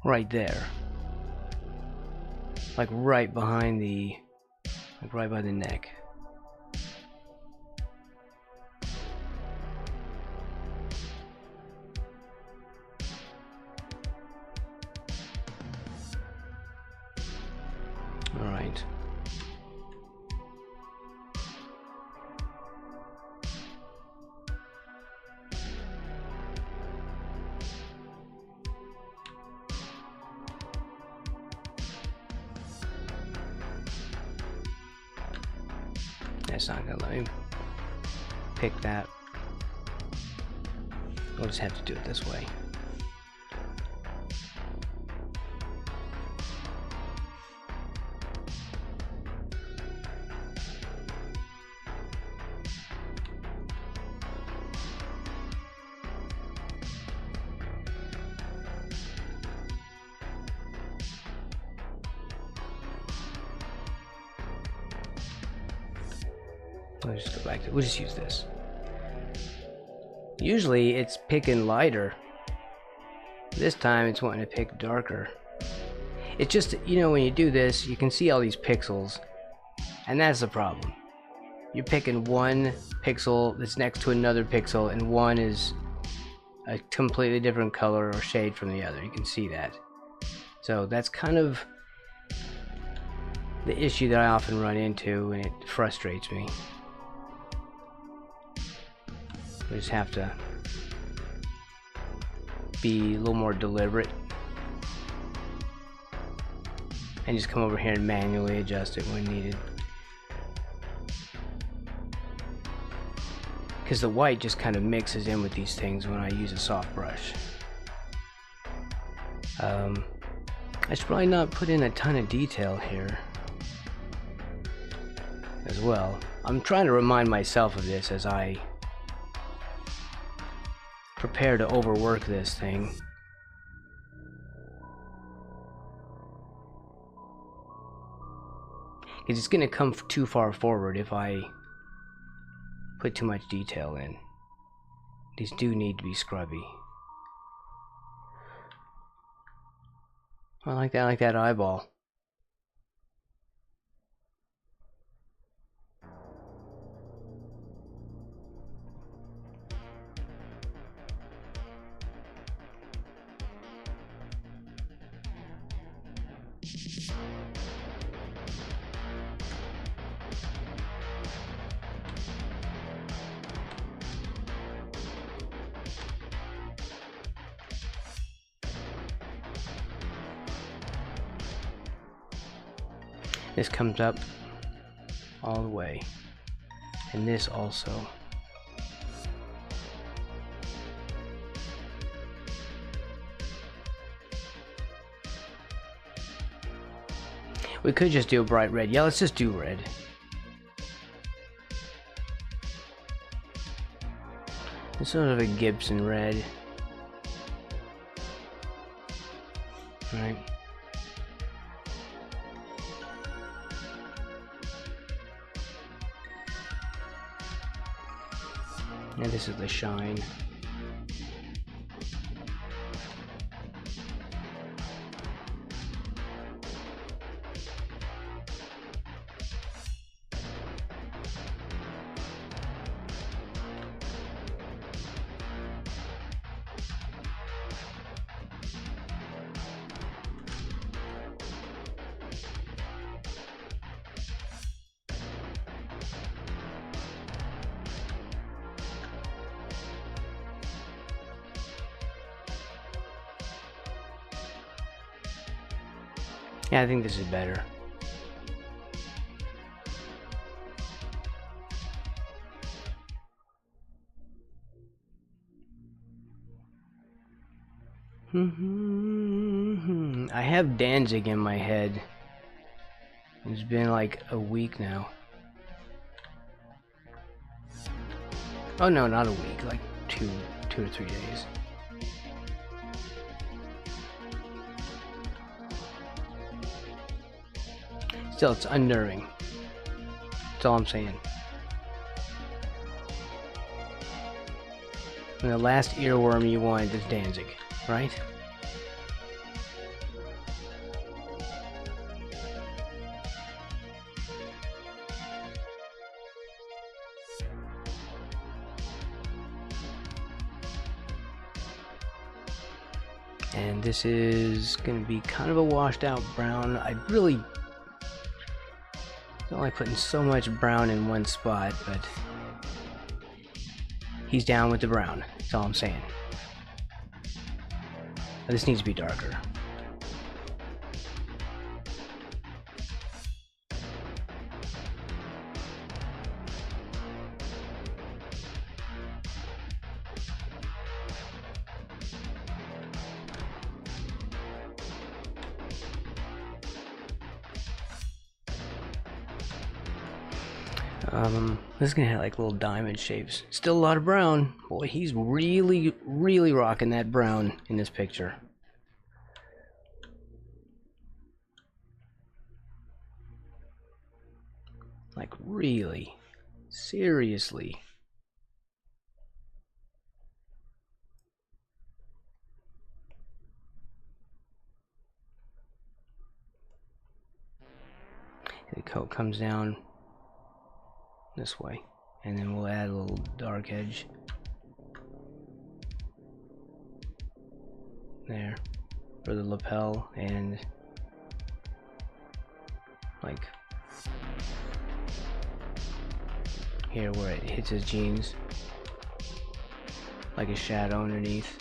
[SPEAKER 1] right there, like right behind the, like right by the neck. All right. That's not gonna let me pick that. We'll just have to do it this way. Let's just go back to, we'll just use this. Usually it's picking lighter. This time it's wanting to pick darker. It's just, you know, when you do this, you can see all these pixels, and that's the problem. You're picking one pixel that's next to another pixel, and one is a completely different color or shade from the other. You can see that. So that's kind of the issue that I often run into, and it frustrates me. We just have to be a little more deliberate and just come over here and manually adjust it when needed. Because the white just kind of mixes in with these things when I use a soft brush. I should probably not put in a ton of detail here as well. I'm trying to remind myself of this as I prepare to overwork this thing. Because it's going to come too far forward if I put too much detail in. These do need to be scrubby. I like that eyeball. This comes up all the way, and this also. We could just do a bright red. Yeah, let's just do red. It's sort of a Gibson red. Right. And this is the shine. Yeah, I think this is better. I have Danzig in my head. It's been like a week now. Oh no, not a week, like two or 3 days. Still, it's unnerving. That's all I'm saying. And the last earworm you wanted is Danzig, right? And this is going to be kind of a washed out brown. I really don't like putting so much brown in one spot, but he's down with the brown. That's all I'm saying. But this needs to be darker. This is gonna have like little diamond shapes. Still a lot of brown. Boy, he's really rocking that brown in this picture. Like really. Seriously. The coat comes down this way, and then we'll add a little dark edge there for the lapel, and like here where it hits his jeans, like a shadow underneath.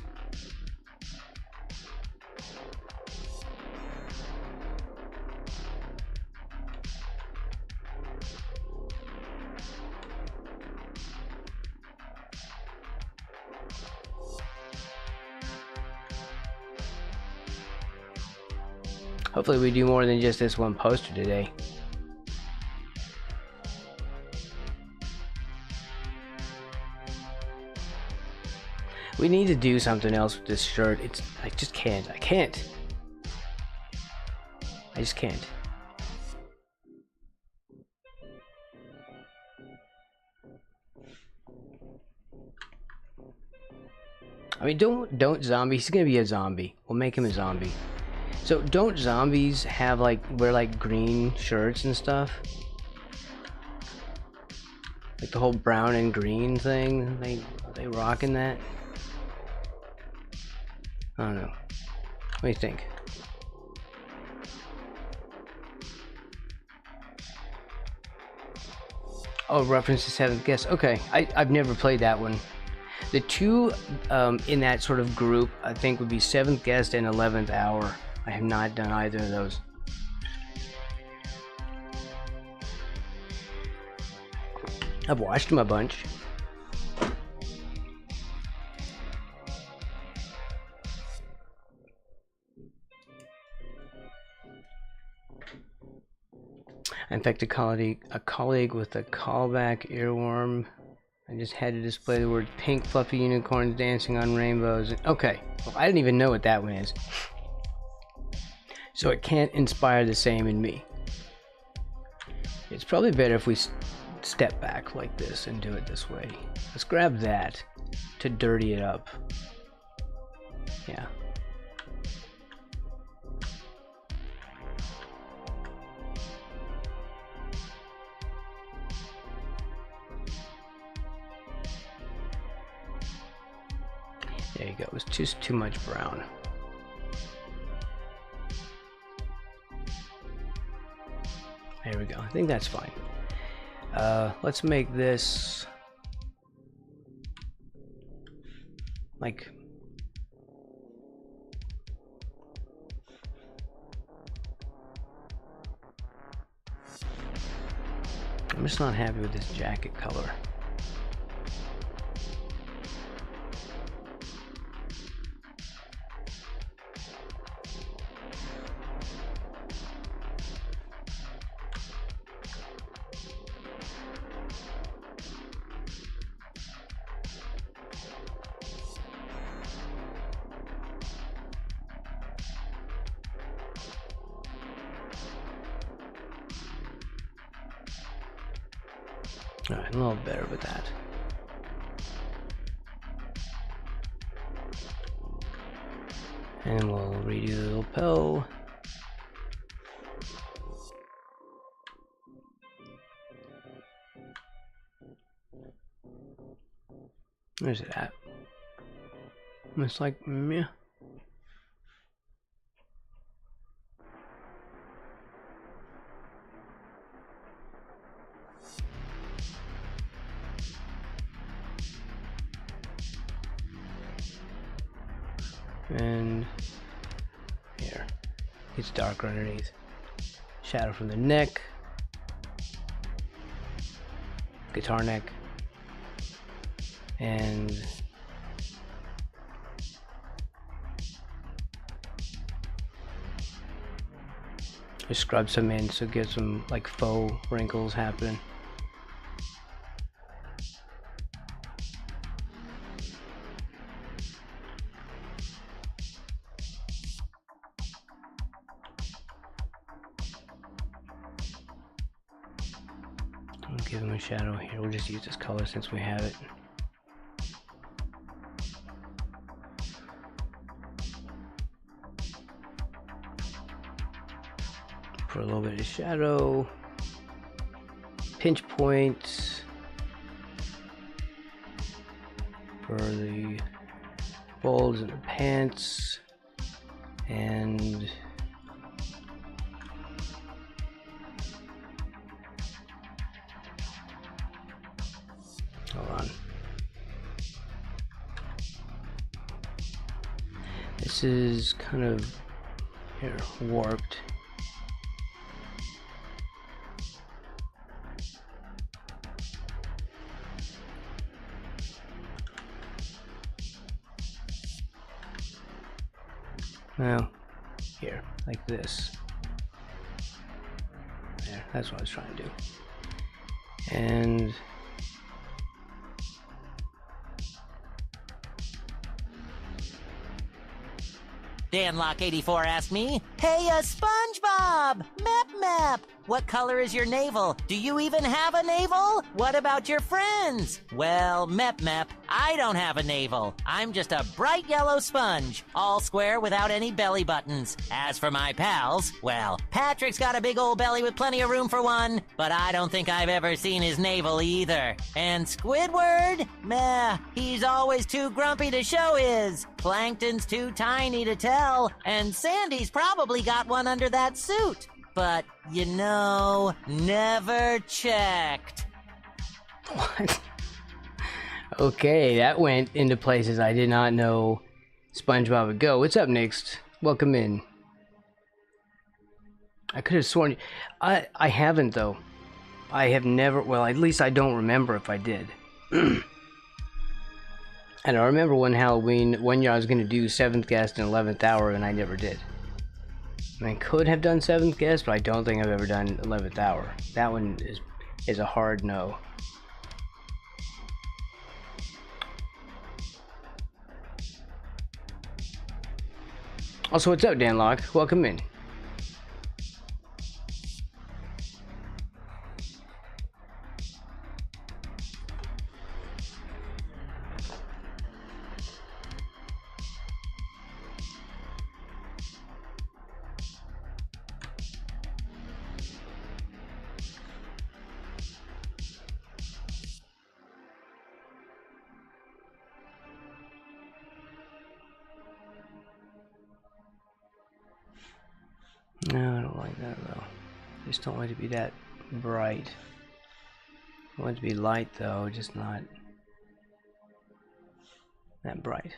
[SPEAKER 1] Hopefully we do more than just this one poster today. We need to do something else with this shirt. I just can't. I just can't. I mean, don't zombie. He's gonna be a zombie. We'll make him a zombie. So don't zombies have wear like green shirts and stuff? Like the whole brown and green thing. They rocking that? I don't know. What do you think? Oh, reference to Seventh Guest. Okay, I've never played that one. The two in that sort of group, I think, would be Seventh Guest and 11th Hour. I have not done either of those. I've watched them a bunch. I infected a colleague with a callback earworm. I just had to display the word pink fluffy unicorns dancing on rainbows. Okay, well, I didn't even know what that one is. So it can't inspire the same in me. It's probably better if we step back like this and do it this way. Let's grab that to dirty it up. Yeah. There you go. It was just too much brown. There we go. I think that's fine. Let's make this like I'm just not happy with this jacket color. Alright, a little better with that. And we'll redo the lapel. Where's it at? It's like meh. And here, it's darker underneath. Shadow from the neck, guitar neck, and just scrub some in so get some like faux wrinkles happening. give him a shadow here. We'll just use this color since we have it. Put a little bit of shadow. Pinch points for the folds in the pants. And hold on. This is kind of here warped. Well, here, like this. There, that's what I was trying to do. And
[SPEAKER 2] Danlock84 asked me, "Hey, SpongeBob! Map! What color is your navel? Do you even have a navel? What about your friends?" Well, Mep, I don't have a navel. I'm just a bright yellow sponge, all square without any belly buttons. As for my pals, well, Patrick's got a big old belly with plenty of room for one, but I don't think I've ever seen his navel either. And Squidward? Meh, he's always too grumpy to show his. Plankton's too tiny to tell, and Sandy's probably got one under that suit. But, you know, never checked.
[SPEAKER 1] what? Okay, that went into places I did not know SpongeBob would go. What's up next? Welcome in. I could have sworn... I haven't, though. I have never... Well, at least I don't remember if I did. And I remember one Halloween, one year I was going to do 7th Guest and 11th Hour, and I never did. I could have done 7th Guest, but I don't think I've ever done 11th Hour. That one is a hard no. Also, what's up, Danlock? Welcome in. No, I don't like that though. I just don't want it to be that bright. I want it to be light though, just not that bright.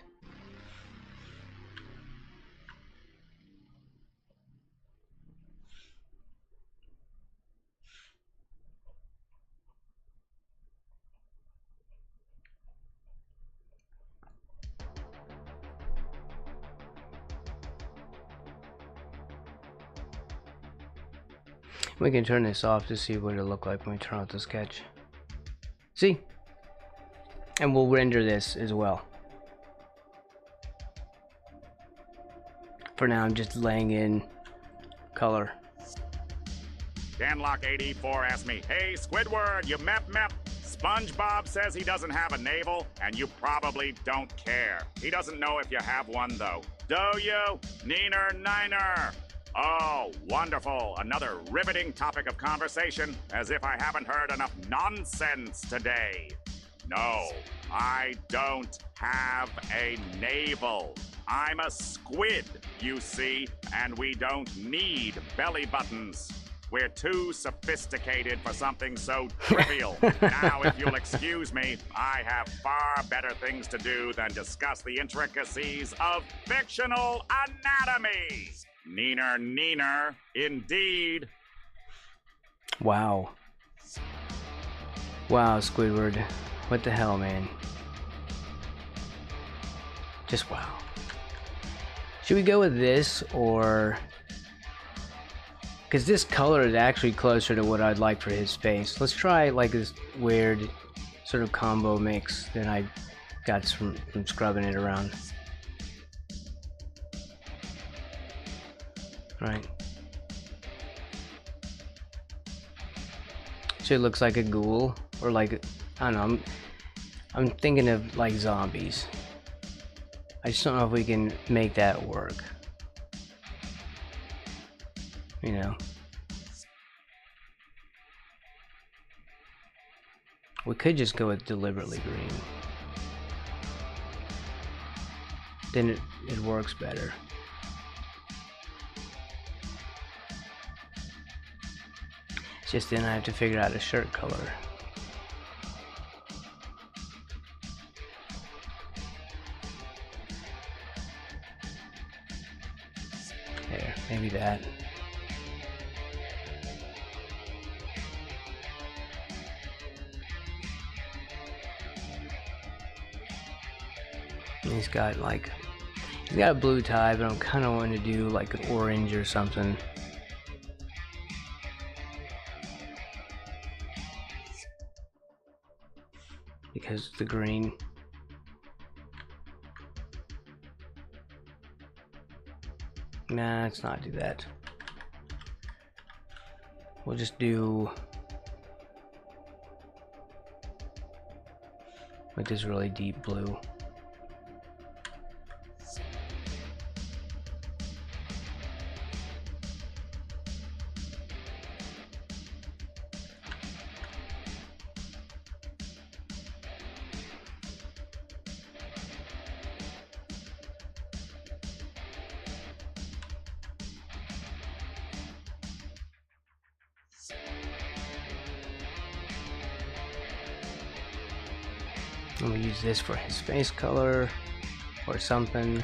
[SPEAKER 1] We can turn this off to see what it'll look like when we turn off the sketch. See? And we'll render this as well. For now, I'm just laying in color.
[SPEAKER 3] Danlock84 asked me, "Hey, Squidward, you mep. SpongeBob says he doesn't have a navel, and you probably don't care. He doesn't know if you have one, though. Do you? Niner. Oh, wonderful. Another riveting topic of conversation, as if I haven't heard enough nonsense today. No, I don't have a navel. I'm a squid, you see, and we don't need belly buttons. We're too sophisticated for something so trivial. Now, if you'll excuse me, I have far better things to do than discuss the intricacies of fictional anatomy. Neener, indeed.
[SPEAKER 1] Wow. Wow, Squidward. What the hell, man? Just wow. Should we go with this, or... Because this color is actually closer to what I'd like for his face. Let's try like this weird sort of combo mix that I got from scrubbing it around. Right. so it looks like a ghoul, or like, I don't know, I'm thinking of like zombies. I just don't know if we can make that work. You know. We could just go with deliberately green. Then it works better. It's just then I have to figure out a shirt color. There, maybe that. And he's got a blue tie, but I'm kind of wanting to do like an orange or something. Because the green. Nah, let's not do that. We'll just do with this really deep blue. I'm gonna use this for his face color or something.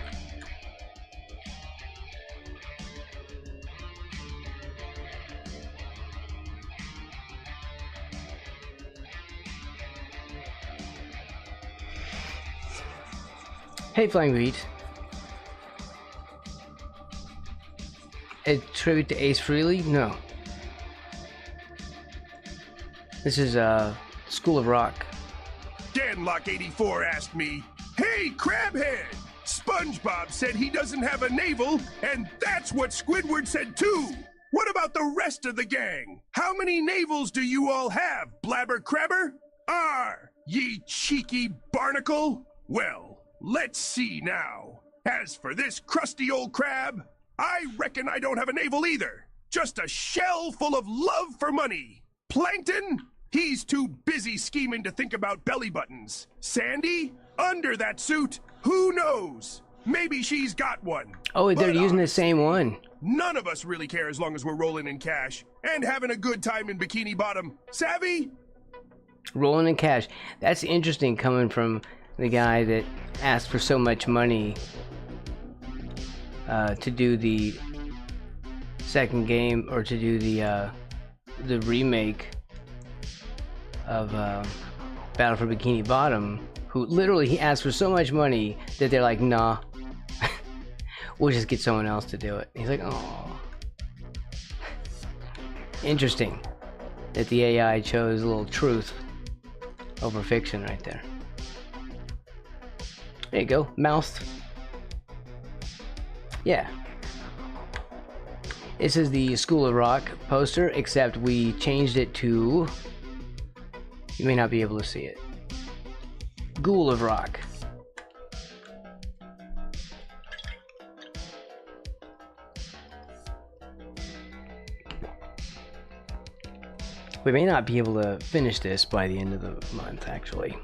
[SPEAKER 1] Hey, Flying Beat. A tribute to Ace Frehley? No. This is School of Rock.
[SPEAKER 4] Danlock84 asked me, "Hey, Crabhead! SpongeBob said he doesn't have a navel, and that's what Squidward said too! What about the rest of the gang? How many navels do you all have, Blabber Crabber? Ye cheeky barnacle? Well, let's see now. As for this crusty old crab, I reckon I don't have a navel either. Just a shell full of love for money. Plankton? He's too busy scheming to think about belly buttons. Sandy? Under that suit? Who knows? Maybe she's got one.
[SPEAKER 1] Oh, they're
[SPEAKER 4] But
[SPEAKER 1] using the same one.
[SPEAKER 4] none of us really care as long as we're rolling in cash and having a good time in Bikini Bottom. Savvy?
[SPEAKER 1] Rolling in cash. That's interesting coming from the guy that asked for so much money to do the second game, or to do the remake of Battle for Bikini Bottom, who literally he asked for so much money that they're like, nah, we'll just get someone else to do it. He's like, oh. Interesting that the AI chose a little truth over fiction right there. There you go, mouth. Yeah. This is the School of Rock poster, except we changed it to, you may not be able to see it, Ghoul of Rock. We may not be able to finish this by the end of the month, actually.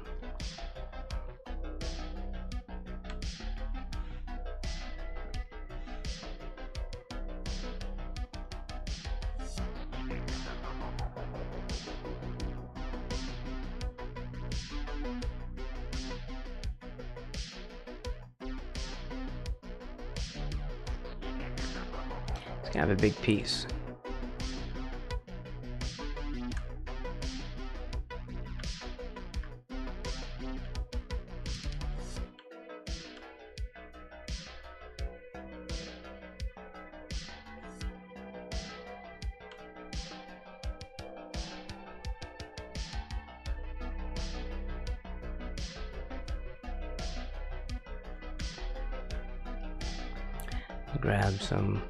[SPEAKER 1] It's gonna have a big piece. Grab some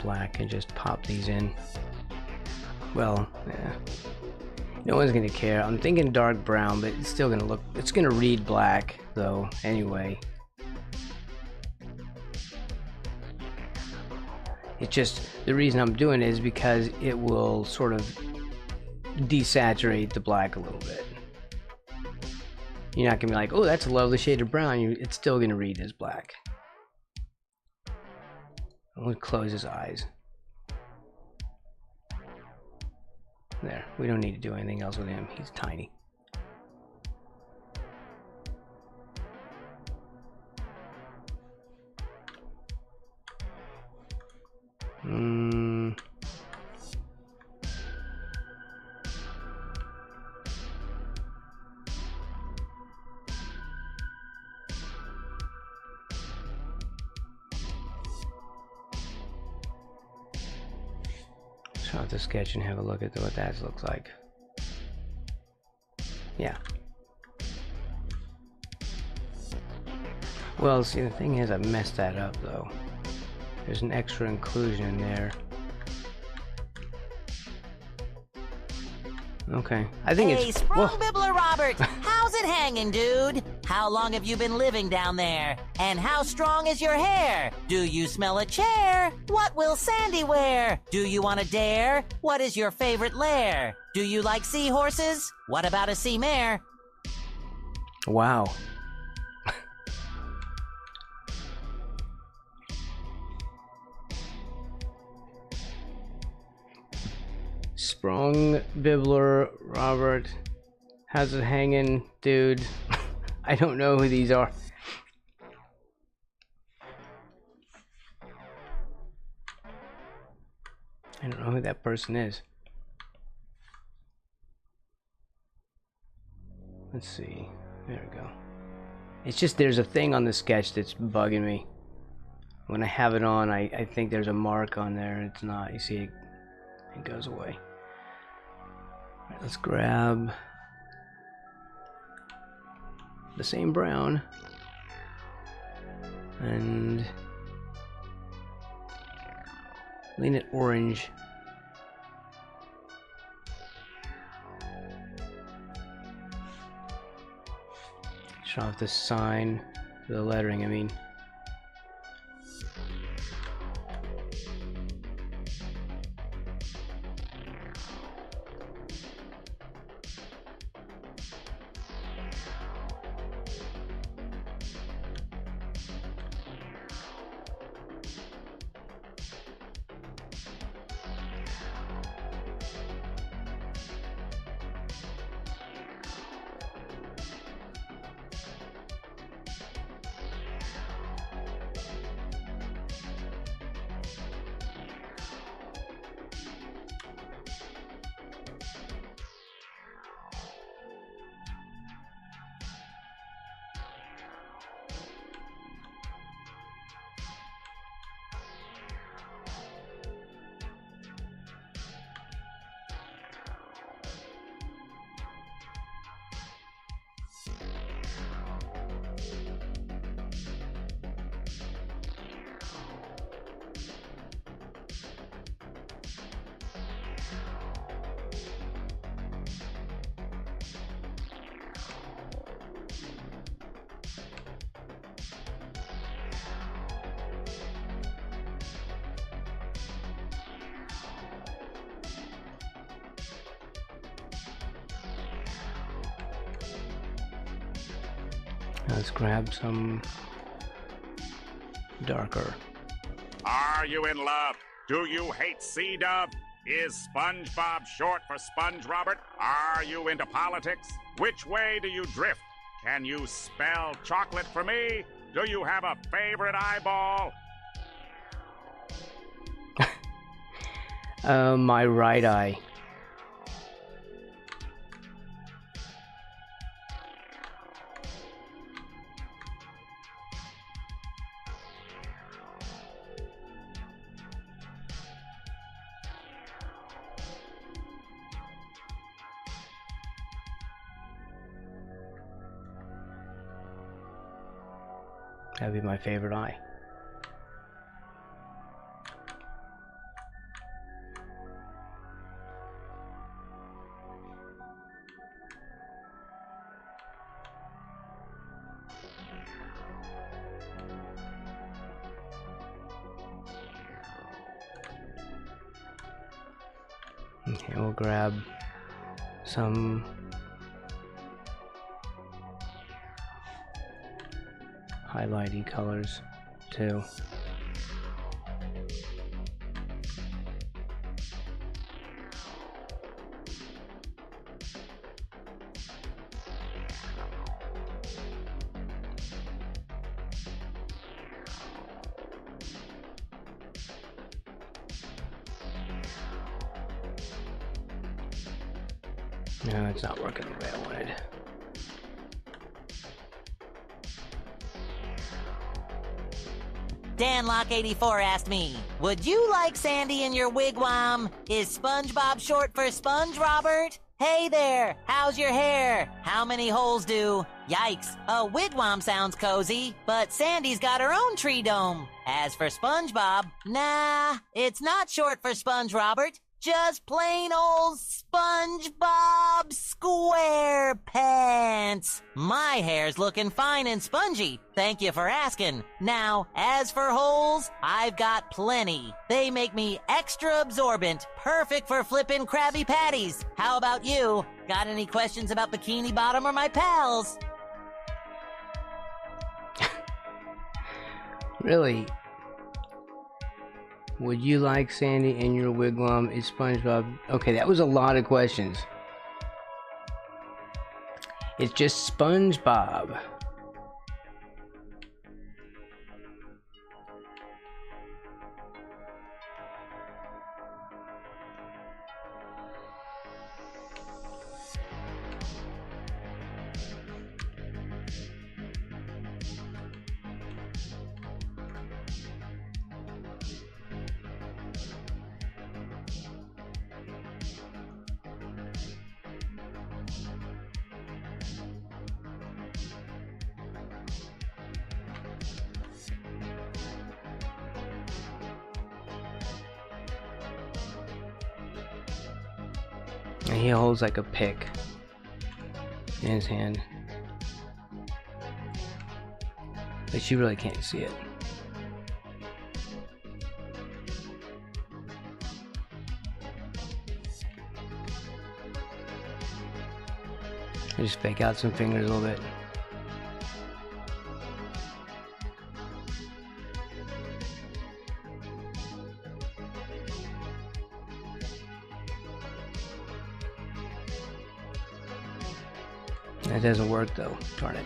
[SPEAKER 1] black and just pop these in. Well, yeah. No one's gonna care. I'm thinking dark brown, but it's still gonna look. It's gonna read black though. Anyway. It's just the reason I'm doing it is because it will sort of desaturate the black a little bit. You're not gonna be like, oh, that's a lovely shade of brown. It's still gonna read as black. I'm gonna close his eyes. There. We don't need to do anything else with him. He's tiny. Off the sketch and have a look at what that looks like. Yeah. Well, see, the thing is, I messed that up though. There's an extra inclusion in there. Okay, I think
[SPEAKER 2] hey,
[SPEAKER 1] it's.
[SPEAKER 2] Sprung Bibbler Robert, how's it hanging, dude? How long have you been living down there? And how strong is your hair? Do you smell a chair? What will Sandy wear? Do you want to dare? What is your favorite lair? Do you like seahorses? What about a sea mare?
[SPEAKER 1] Wow. Sprung Bibbler Robert, how's it hanging, dude? I don't know who these are. I don't know who that person is. Let's see. There we go. It's just there's a thing on the sketch that's bugging me. When I have it on, I think there's a mark on there. It's not. You see, it goes away. All right, let's grab the same brown and lean it orange. Show off the sign, the lettering, I mean. Let's grab some darker.
[SPEAKER 3] Are you in love? Do you hate Sea Dove? Is SpongeBob short for Sponge Robert? Are you into politics? Which way do you drift? Can you spell chocolate for me? Do you have a favorite eyeball?
[SPEAKER 1] My right eye. That'd be my favorite eye. Okay, we'll grab some highlighty colors too. No, it's not working the way I wanted.
[SPEAKER 2] Danlock84 asked me, would you like Sandy in your wigwam? Is SpongeBob short for Sponge Robert? Hey there, how's your hair? How many holes do? Yikes, a wigwam sounds cozy, but Sandy's got her own tree dome. As for SpongeBob, nah, it's not short for Sponge Robert. Just plain old SpongeBob SquarePants. My hair's looking fine and spongy. Thank you for asking. Now, as for holes, I've got plenty. They make me extra absorbent, perfect for flipping Krabby Patties. How about you? Got any questions about Bikini Bottom or my pals?
[SPEAKER 1] Really? Would you like Sandy in your wigwam? Is SpongeBob... Okay, that was a lot of questions. It's just SpongeBob. And he holds like a pick in his hand. But you really can't see it. I just fake out some fingers a little bit. That doesn't work though, darn it.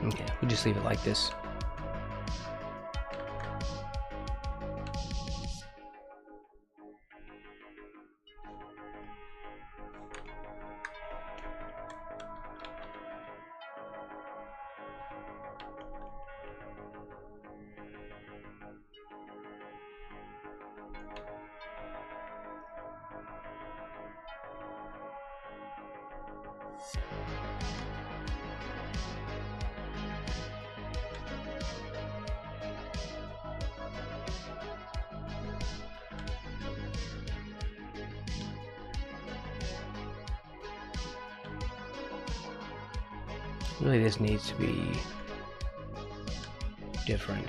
[SPEAKER 1] Okay, we'll just leave it like this. Really, this needs to be different.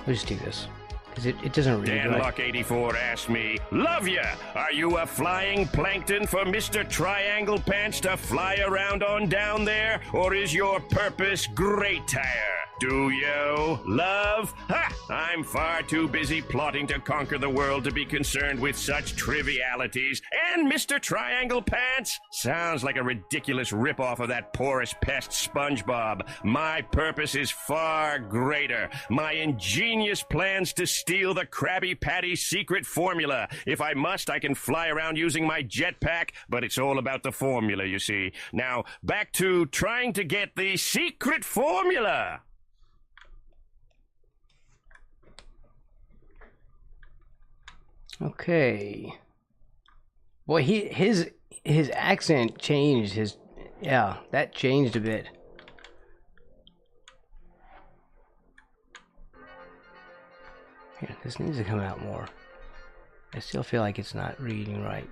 [SPEAKER 1] We'll just do this, because it doesn't read right.
[SPEAKER 5] Danlock84 asked me, love ya! Are you a flying plankton for Mr. Triangle Pants to fly around on down there? Or is your purpose great tire? Do you love? Ha! I'm far too busy plotting to conquer the world to be concerned with such trivialities. And Mr. Triangle Pants? Sounds like a ridiculous ripoff of that porous pest SpongeBob. My purpose is far greater. My ingenious plans to steal the Krabby Patty secret formula. If I must, I can fly around using my jetpack, but it's all about the formula, you see. Now, back to trying to get the secret formula.
[SPEAKER 1] Okay. Boy, his accent changed. Yeah, that changed a bit. Yeah, this needs to come out more. I still feel like it's not reading right.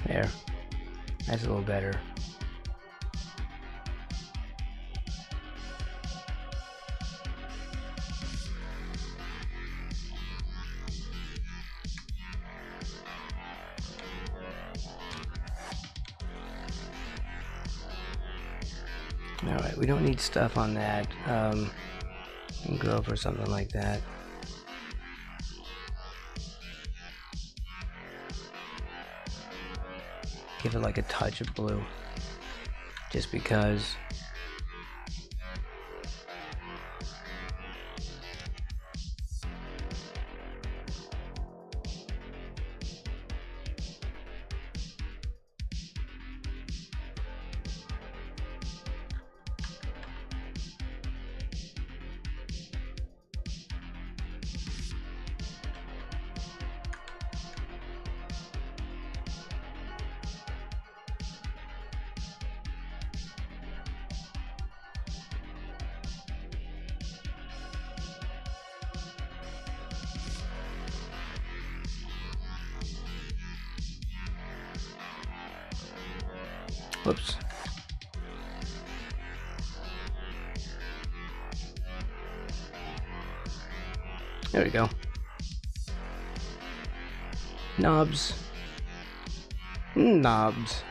[SPEAKER 1] There. That's a little better. Alright, we don't need stuff on that. We can go for something like that. Give it like a touch of blue, just because. Whoops. There we go. Knobs. Knobs.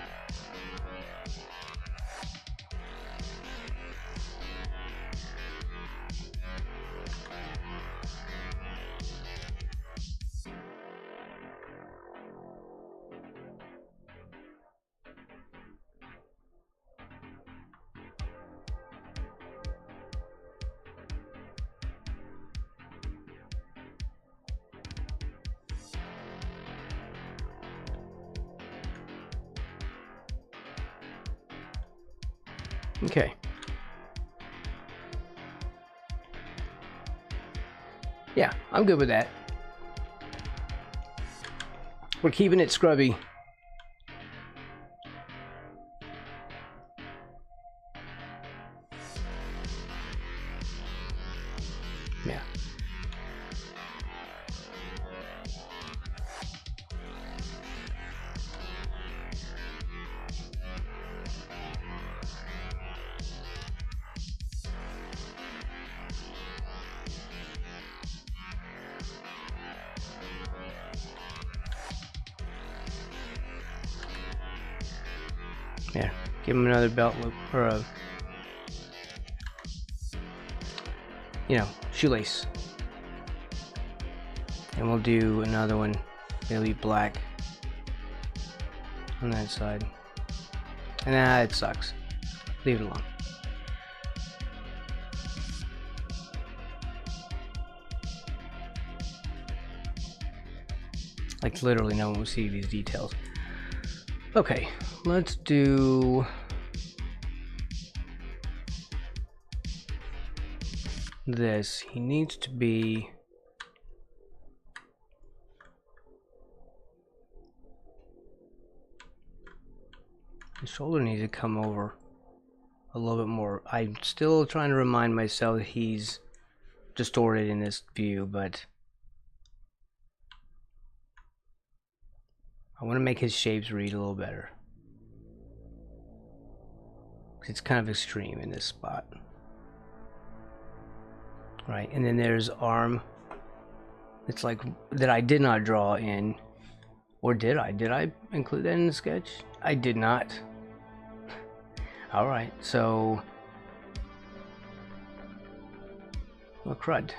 [SPEAKER 1] Okay. Yeah, I'm good with that. We're keeping it scrubby. Yeah. Yeah, give him another belt loop, or a, you know, shoelace. And we'll do another one, it'll be black on that side. And it sucks. Leave it alone. Like literally no one will see these details. Okay, let's do this. He needs to be the shoulder needs to come over a little bit more. I'm still trying to remind myself that he's distorted in this view, but I want to make his shapes read a little better. It's kind of extreme in this spot. Right, and then there's arm. It's like that I did not draw in. Or did I? Did I include that in the sketch? I did not. Alright, so... well, crud.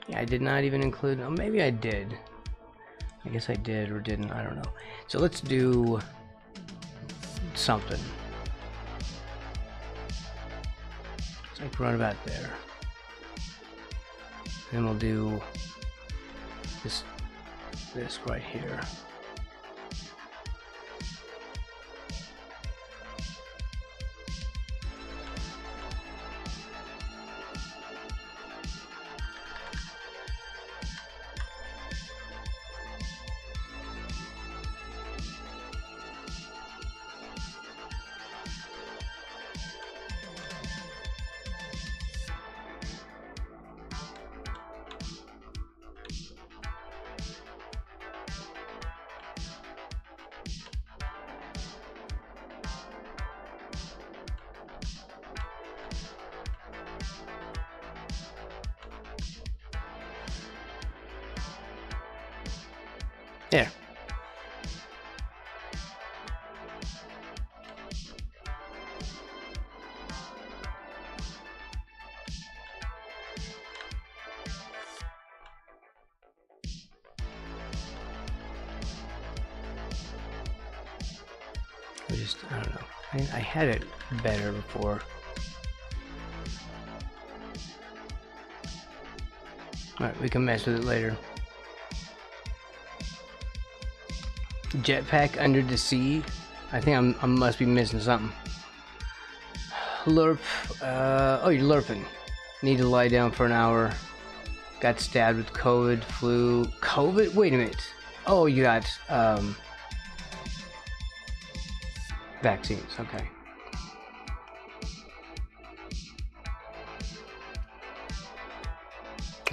[SPEAKER 1] Yeah, I did not even include... oh, maybe I did. I guess I did or didn't. I don't know. So let's do something. It's like right about there. Then we'll do this right here. There. I don't know. I had it better before. Alright, we can mess with it later. Jetpack under the sea. I think I must be missing something. Lurp. Oh, you're lurping. Need to lie down for an hour. Got stabbed with COVID, flu. COVID? Wait a minute. Oh, you got vaccines. Okay.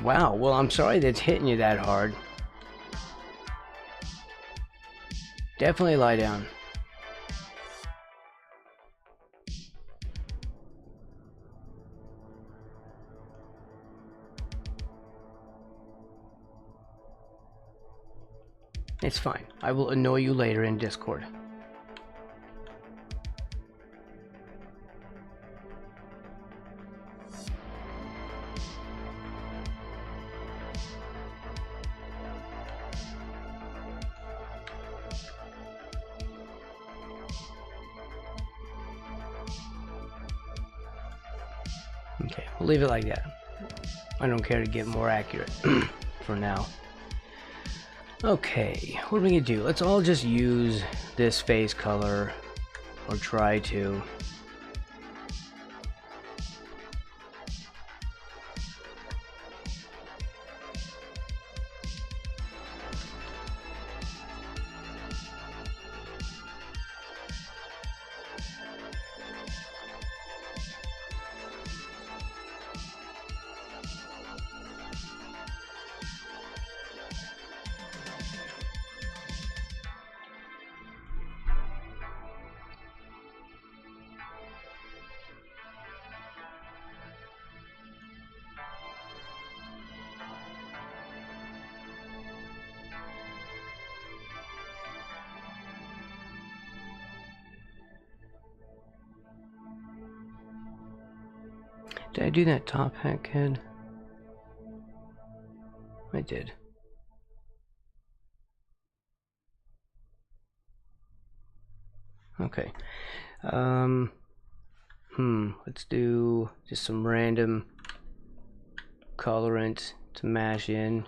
[SPEAKER 1] Wow. Well, I'm sorry that's hitting you that hard. Definitely lie down. It's fine. I will annoy you later in Discord. Okay, we'll leave it like that. I don't care to get more accurate for now. Okay, what are we gonna do? Let's all just use this face color, or try to. Did I do that top hat kid? I did. Okay. Let's do just some random colorant to mash in.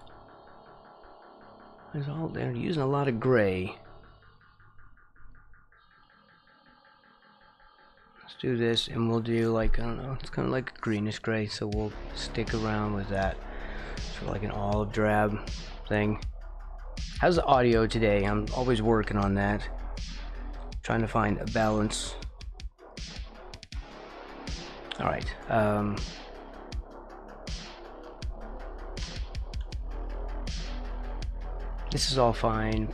[SPEAKER 1] There's all they're using a lot of gray. Let's do this, and we'll do like, I don't know, it's kind of like a greenish gray, so we'll stick around with that. Sort of like an olive drab thing. How's the audio today? I'm always working on that. Trying to find a balance. Alright, this is all fine.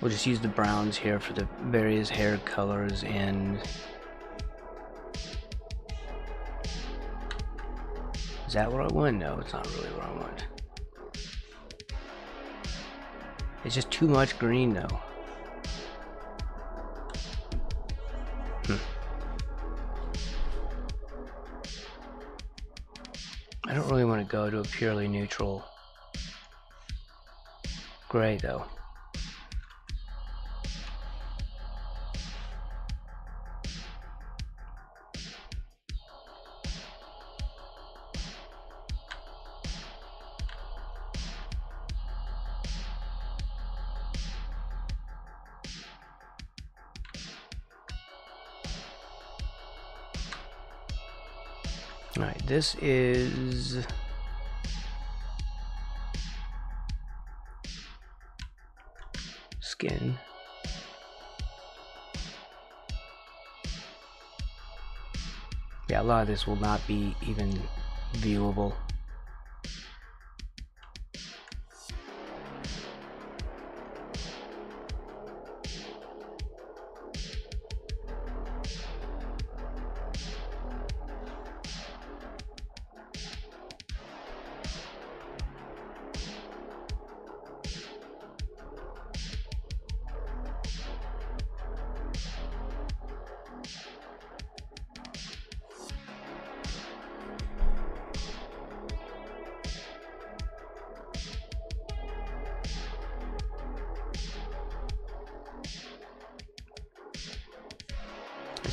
[SPEAKER 1] We'll just use the browns here for the various hair colors, and is that what I want? No, it's not really what I want. It's just too much green though. I don't really want to go to a purely neutral gray though. Alright, this is skin. Yeah, a lot of this will not be even viewable.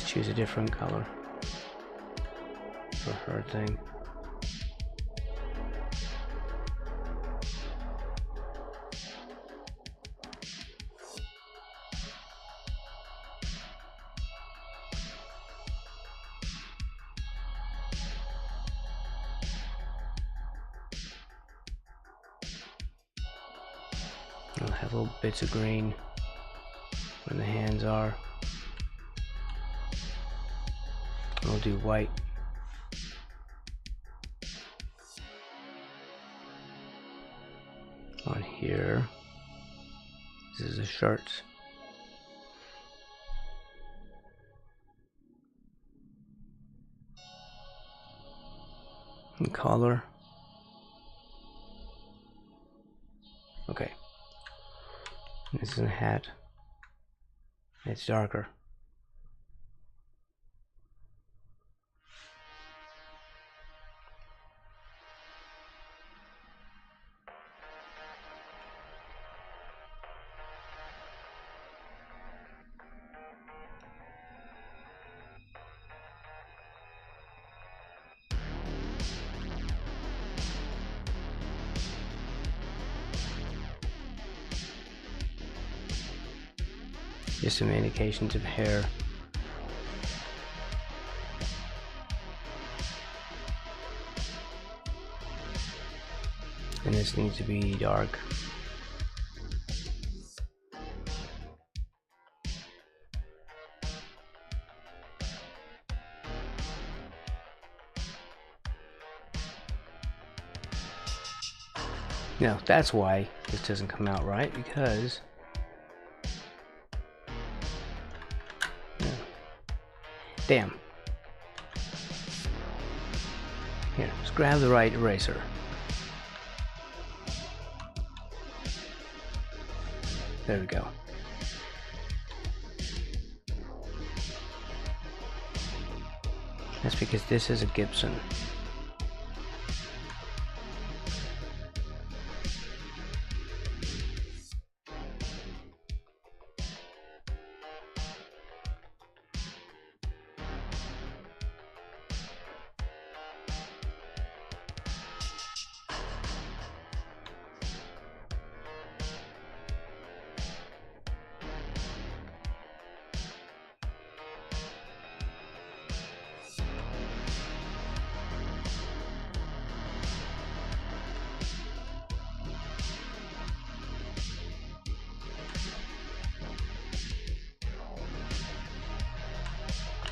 [SPEAKER 1] choose a different color for her thing. I'll have little bits of green when the hands are. We'll do white. On here. This is the shirts. And collar. Okay. This is a hat. It's darker. Just some indications of hair. And this needs to be dark. Now that's why this doesn't come out right, because damn. Here, let's grab the right eraser. There we go. That's because this is a Gibson.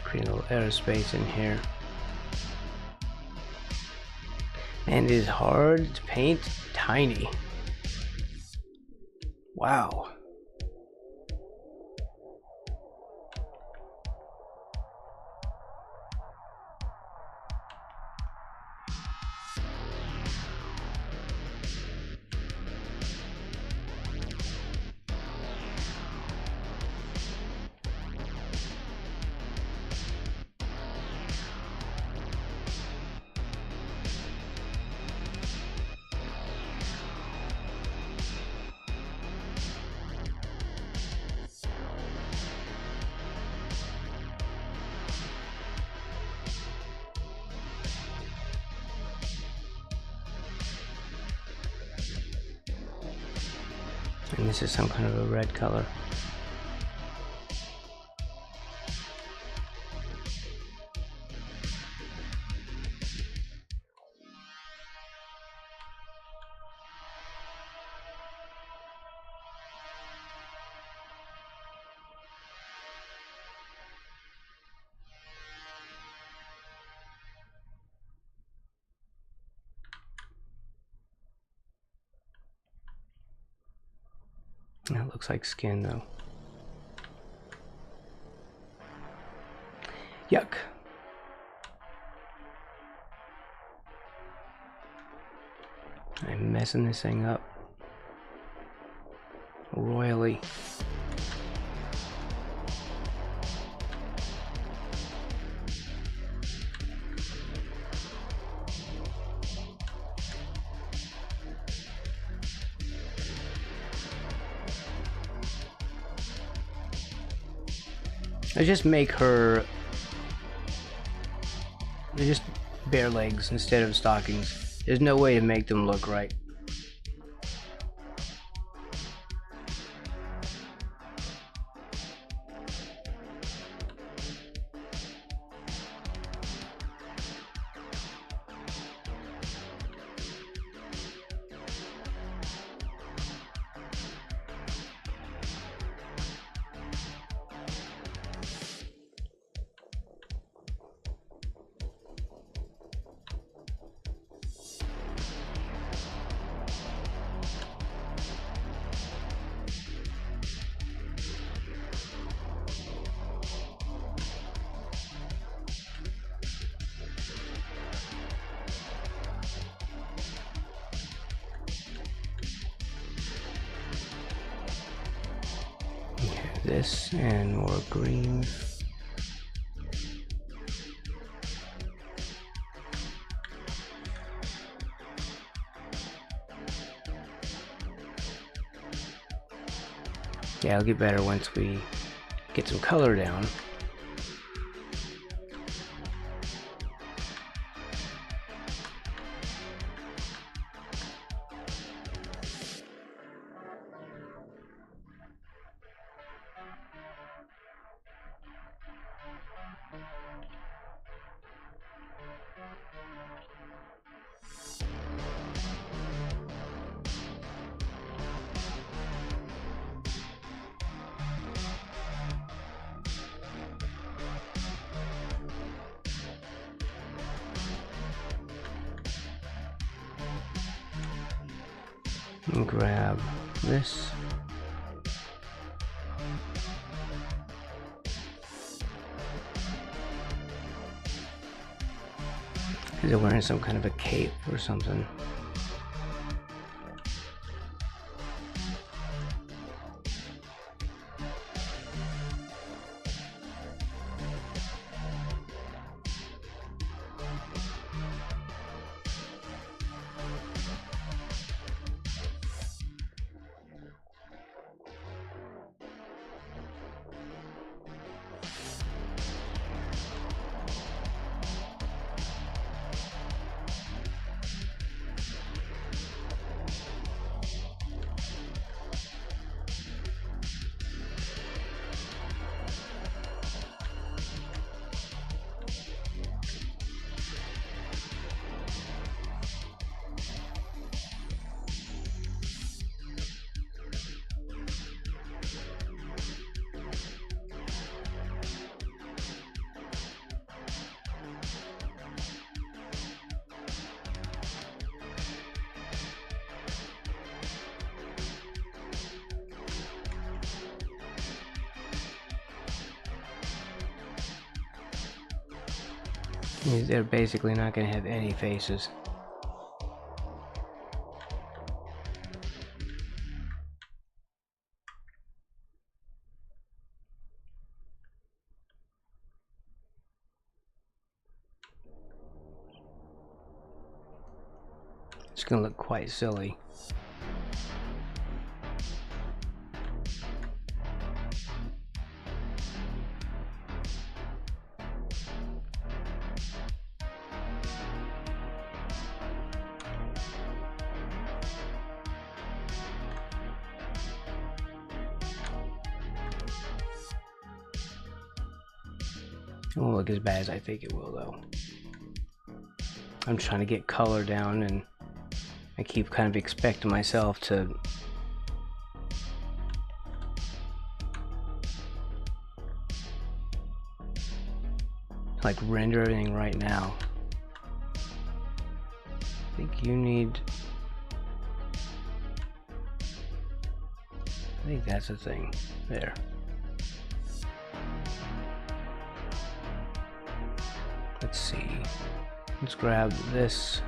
[SPEAKER 1] Create a little aerospace in here. And it is hard to paint tiny. Wow. And this is some kind of a red color. That looks like skin though. Yuck. I'm messing this thing up royally. I just make her They're just bare legs instead of stockings. There's no way to make them look right. This and more green. Yeah, it'll get better once we get some color down. And grab this. Because they're wearing some kind of a cape or something. They're basically not going to have any faces. It's going to look quite silly. It won't look as bad as I think it will, though. I'm trying to get color down, and I keep kind of expecting myself to like render everything right now. I think you need... I think that's the thing. There. Let's see. Let's grab this.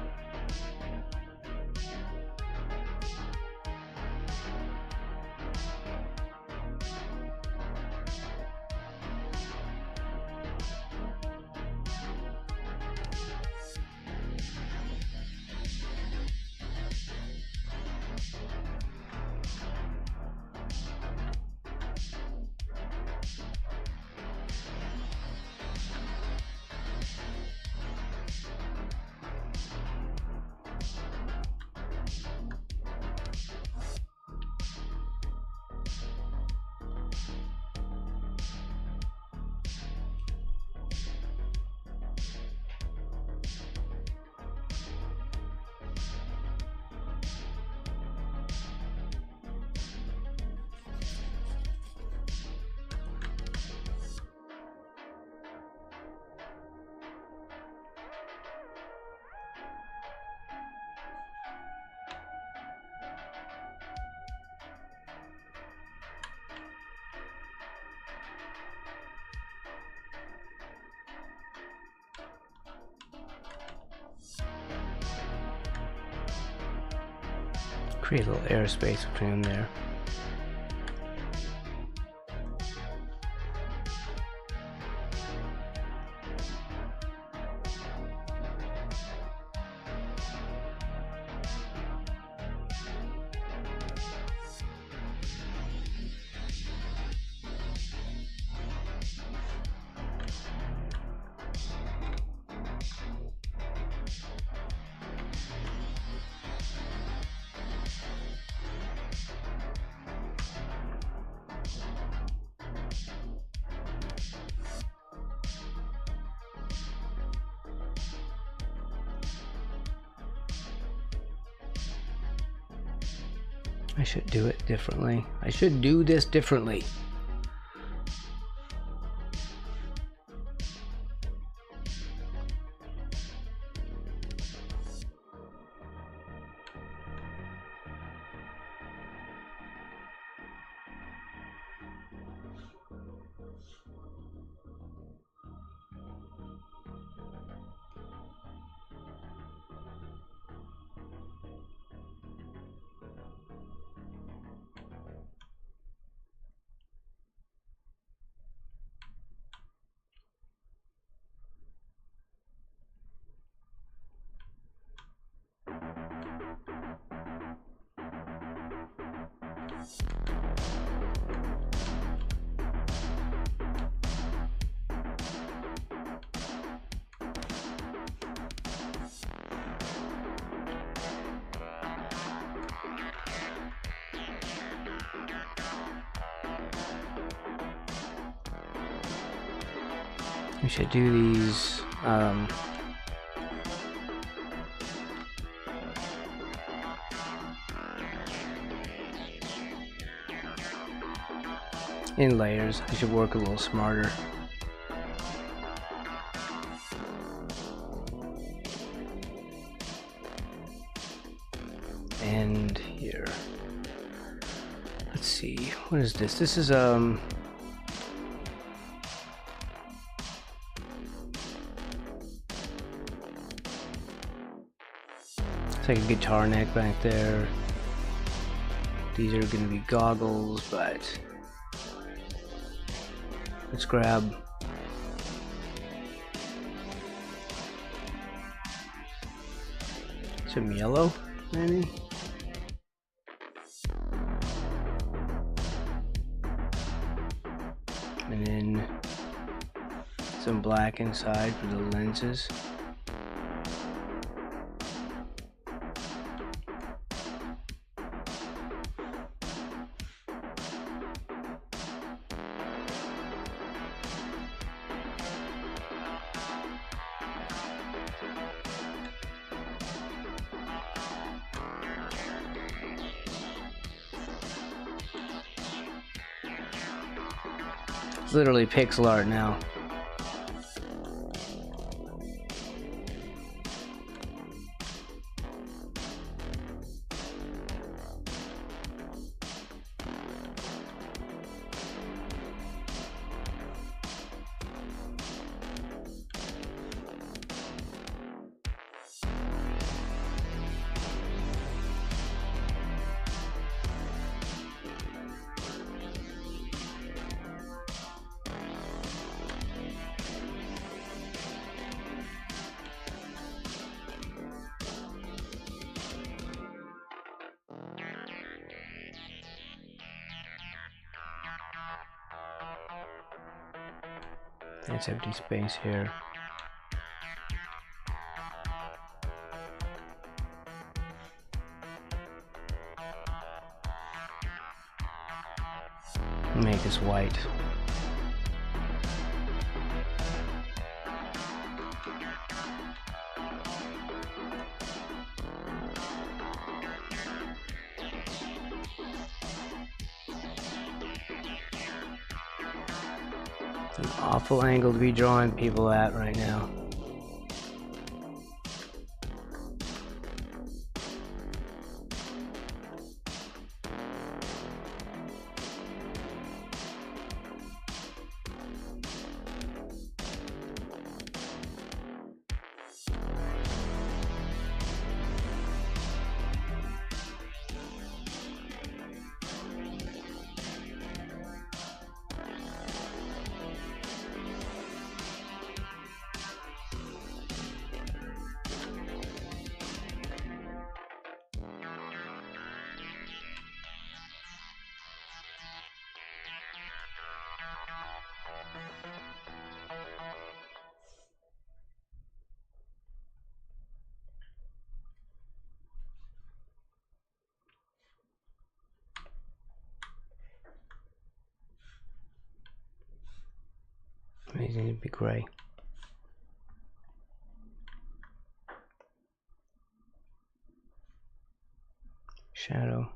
[SPEAKER 1] Create a little airspace between them there. I should do it differently. I should do this differently. We should do these in layers. I should work a little smarter. And here, let's see, what is this? This is it's like a guitar neck back there. These are going to be goggles, but let's grab some yellow, maybe. And then some black inside for the lenses. It's literally pixel art now. It's empty space here. Make this white. An awful angle to be drawing people at right now. need to be gray. Shadow.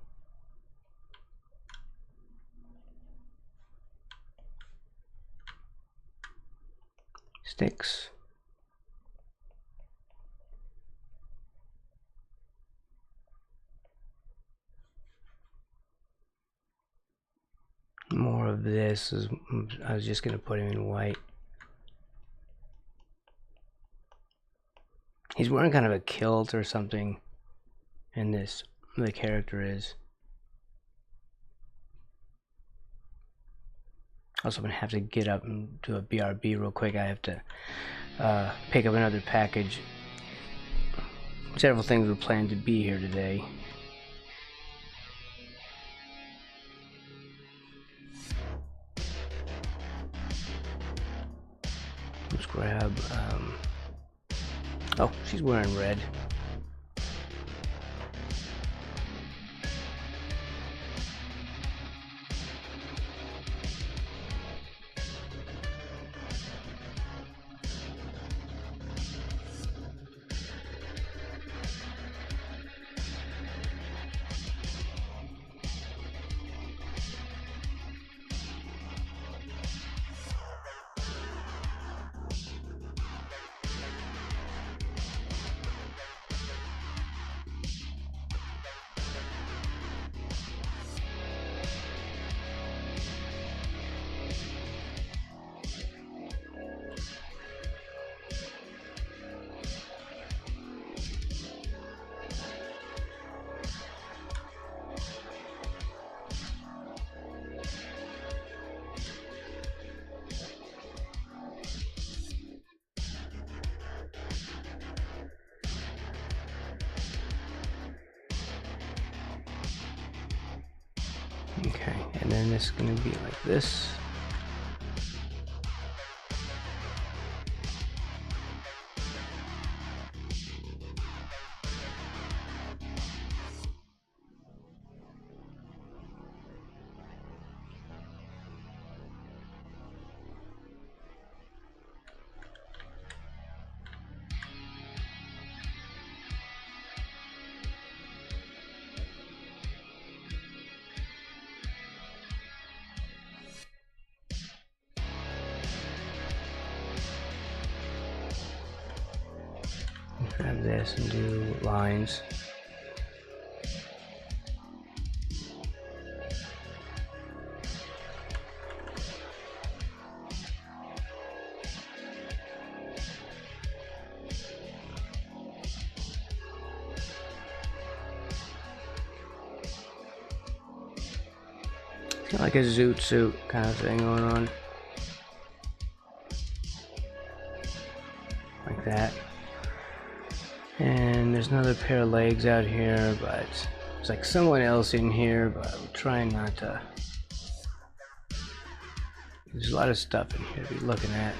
[SPEAKER 1] Sticks. More of this. I was just going to put him in white. He's wearing kind of a kilt or something in this. The character is. Also, I'm going to have to get up and do a BRB real quick. I have to pick up another package. Several things were planned to be here today. Let's grab, oh, she's wearing red. Okay, and then this is going to be like this. Grab this and do lines. It's like a zoot suit kind of thing going on. Like that. And there's another pair of legs out here, but there's like someone else in here, but I'm trying not to. There's a lot of stuff in here to be looking at.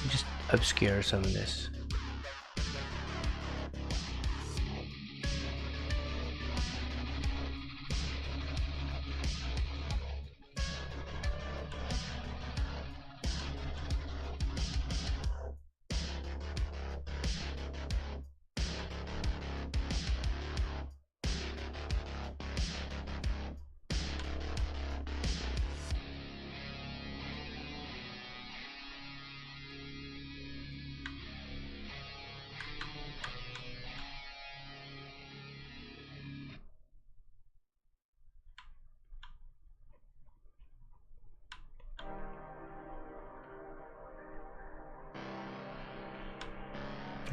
[SPEAKER 1] Just obscure some of this.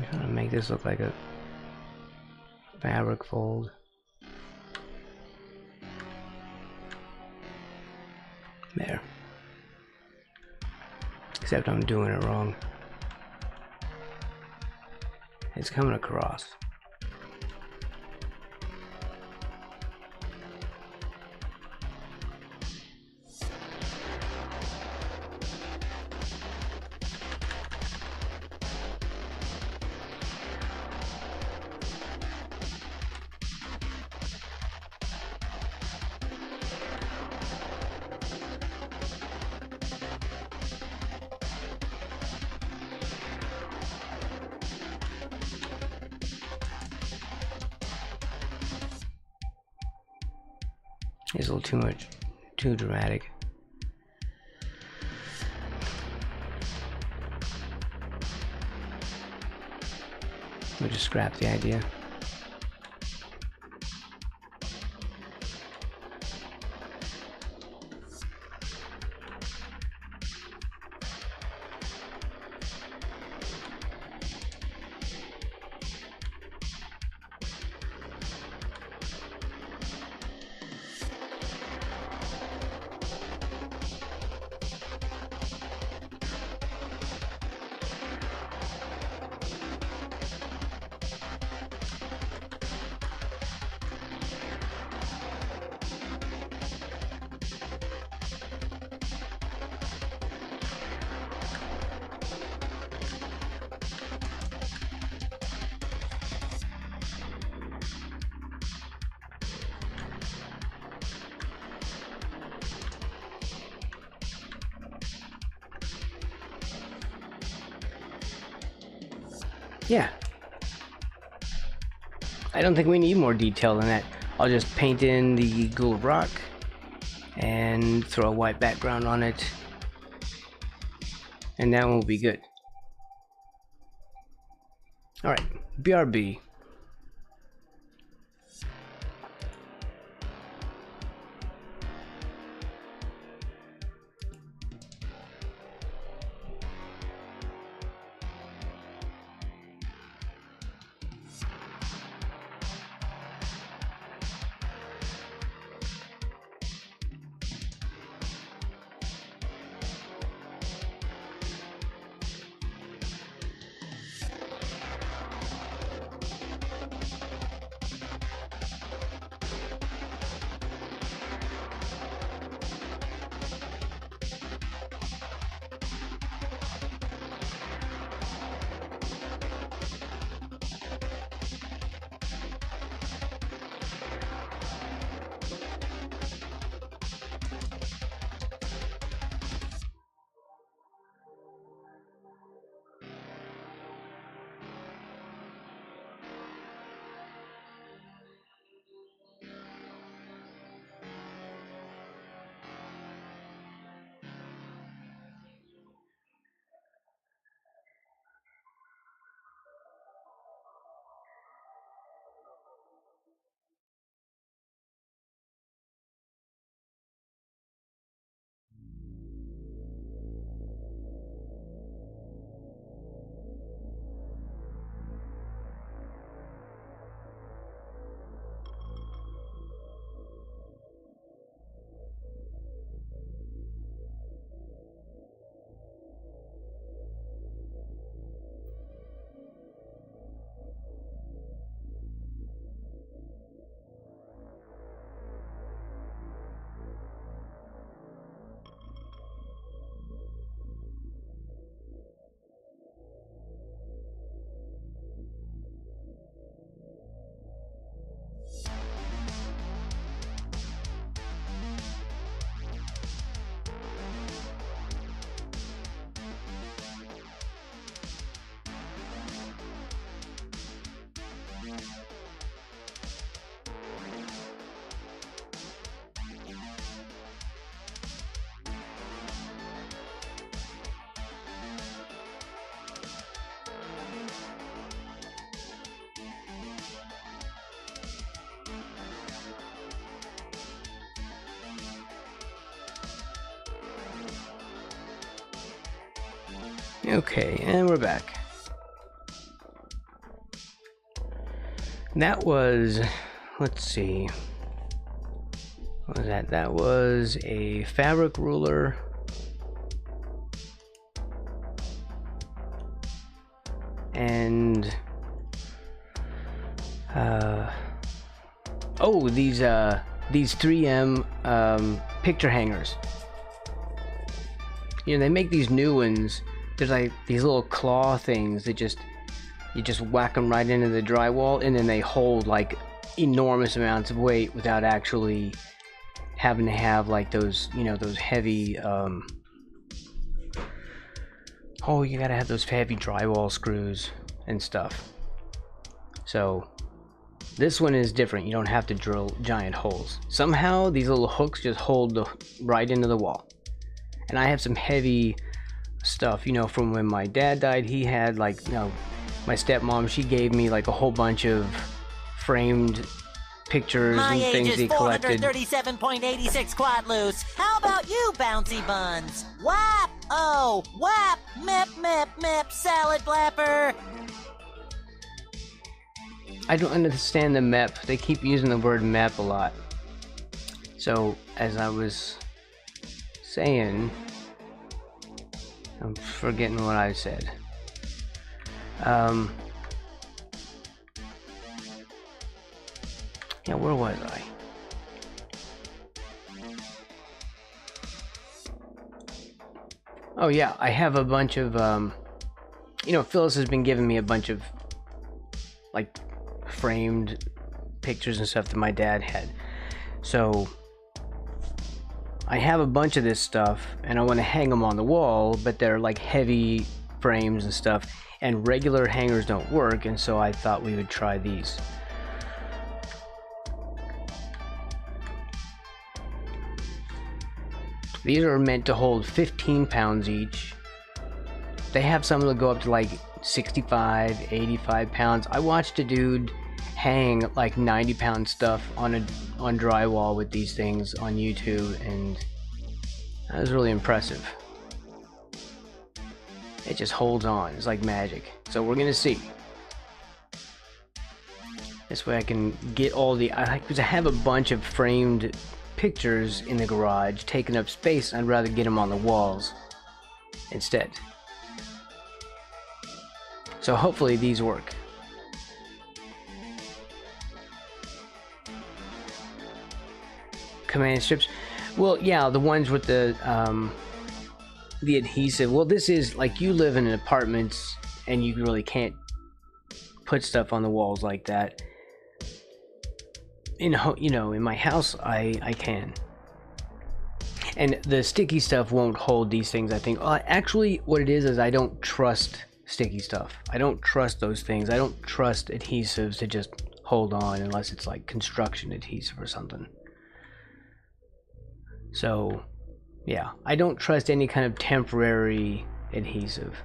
[SPEAKER 1] I'm trying to make this look like a fabric fold. There. Except I'm doing it wrong. It's coming across. It's a little too much, too dramatic. We'll just scrap the idea. Yeah. I don't think we need more detail than that. I'll just paint in the Ghoul of Rock and throw a white background on it, and that one will be good. Alright, BRB. Okay, and we're back. That was, let's see, what was that? That was a fabric ruler. And, oh, these 3M picture hangers. You know, they make these new ones. There's like these little claw things that you just whack them right into the drywall, and then they hold like enormous amounts of weight without actually having to have like those, you know, those heavy, oh, you gotta have those heavy drywall screws and stuff. So This one is different. You don't have to drill giant holes. Somehow these little hooks just hold right into the wall. And I have some heavy stuff, you know, from when my dad died. He had like, you know, my stepmom, she gave me like a whole bunch of framed pictures and things he collected.
[SPEAKER 2] My age is 437.86 quad loose. How about you, bouncy buns? Whap! Oh, whap! Mep, mep, mep, salad blapper!
[SPEAKER 1] I don't understand the MEP. They keep using the word MEP a lot. So, as I was saying, I'm forgetting what I said. Yeah, where was I? Oh yeah, I have a bunch of, you know, Phyllis has been giving me a bunch of, like, framed pictures and stuff that my dad had. So, I have a bunch of this stuff, and I want to hang them on the wall, but they're, like, heavy frames and stuff, and regular hangers don't work, and so I thought we would try these. These are meant to hold 15 pounds each. They have some that go up to like 65, 85 pounds. I watched a dude hang like 90-pound stuff on drywall with these things on YouTube, and that was really impressive. It just holds on. It's like magic. So we're gonna see. This way I can get all the, because I have a bunch of framed pictures in the garage taking up space. I'd rather get them on the walls instead. So hopefully these work. Command strips. Well, yeah, the ones with the adhesive. Well, this is like, you live in apartments and you really can't put stuff on the walls like that. You know, in my house, I can. And the sticky stuff won't hold these things, I think. Actually, what it is I don't trust sticky stuff. I don't trust those things. I don't trust adhesives to just hold on unless it's like construction adhesive or something. So, yeah, I don't trust any kind of temporary adhesive.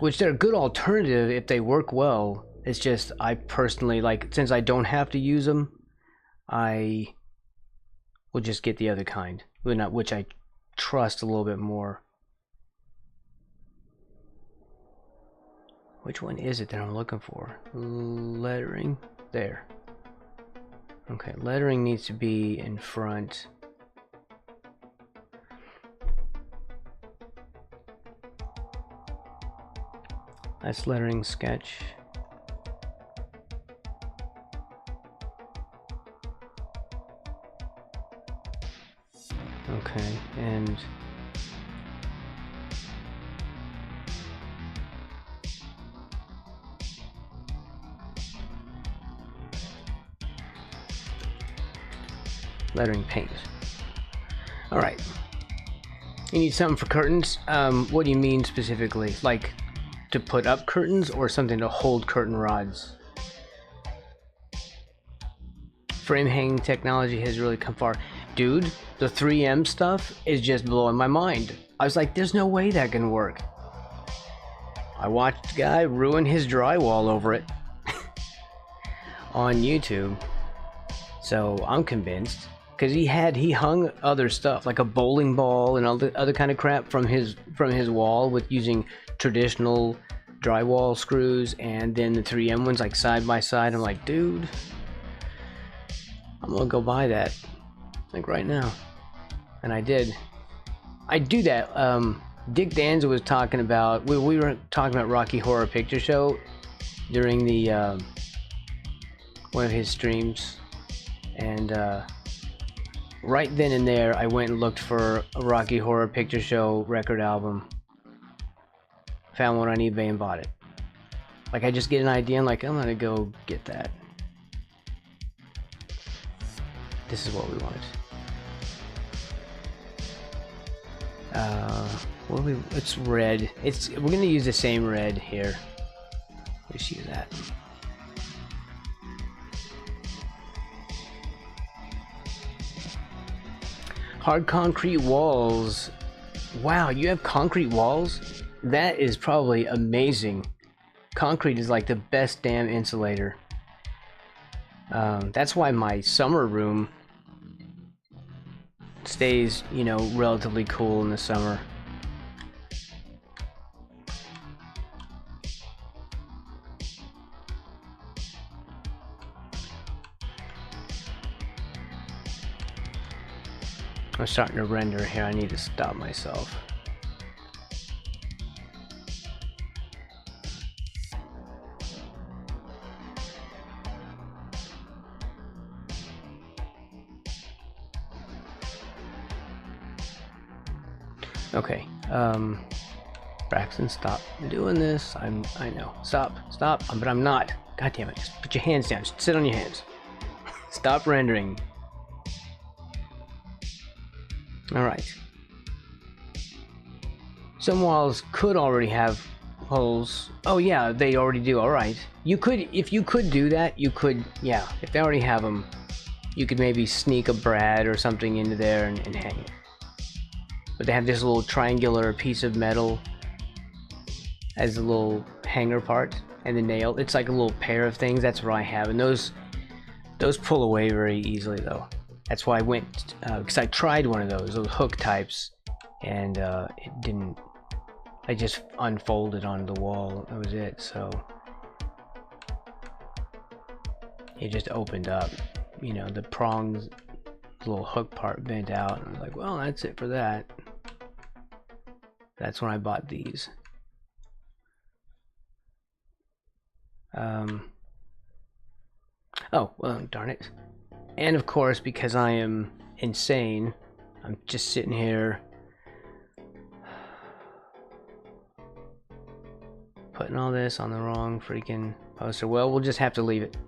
[SPEAKER 1] Which they're a good alternative if they work well. It's just, I personally, like, since I don't have to use them, I will just get the other kind, which I trust a little bit more. Which one is it that I'm looking for? Lettering? There. Okay, lettering needs to be in front. That's lettering sketch. Okay, and lettering paint. All right. You need something for curtains? What do you mean specifically? Like, to put up curtains or something to hold curtain rods? Frame hanging technology has really come far. Dude, the 3M stuff is just blowing my mind. I was like, there's no way that can work. I watched a guy ruin his drywall over it on YouTube. So I'm convinced, because he hung other stuff like a bowling ball and all the other kind of crap from his wall with using traditional drywall screws, and then the 3M ones like side by side. I'm like, dude, I'm gonna go buy that like right now. And I did. I do that. Dick Danza was talking about, we were talking about Rocky Horror Picture Show during the one of his streams, and right then and there I went and looked for a Rocky Horror Picture Show record album, found one on eBay and bought it. Like, I just get an idea and like, I'm gonna go get that. This is what we want. It's red. We're gonna use the same red here. Let's use that. Hard concrete walls. Wow, you have concrete walls? That is probably amazing. Concrete is like the best damn insulator. That's why my summer room stays, you know, relatively cool in the summer. I'm starting to render here. I need to stop myself. Okay, Braxton, stop doing this. I know. Stop, but I'm not. God damn it, just put your hands down. Just sit on your hands. Stop rendering. Alright. Some walls could already have holes. Oh yeah, they already do. Alright. You could, if you could do that, you could, yeah. If they already have them, you could maybe sneak a brad or something into there and hang it. But they have this little triangular piece of metal as a little hanger part, and the nail. It's like a little pair of things. That's what I have, and those pull away very easily though. That's why I went, because I tried one of those hook types, and it didn't. I just unfolded onto the wall. That was it. So it just opened up. You know, the prongs, the little hook part bent out, and I was like, well, that's it for that. That's when I bought these. Oh, well, darn it. And of course, because I am insane, I'm just sitting here putting all this on the wrong freaking poster. Well, we'll just have to leave it.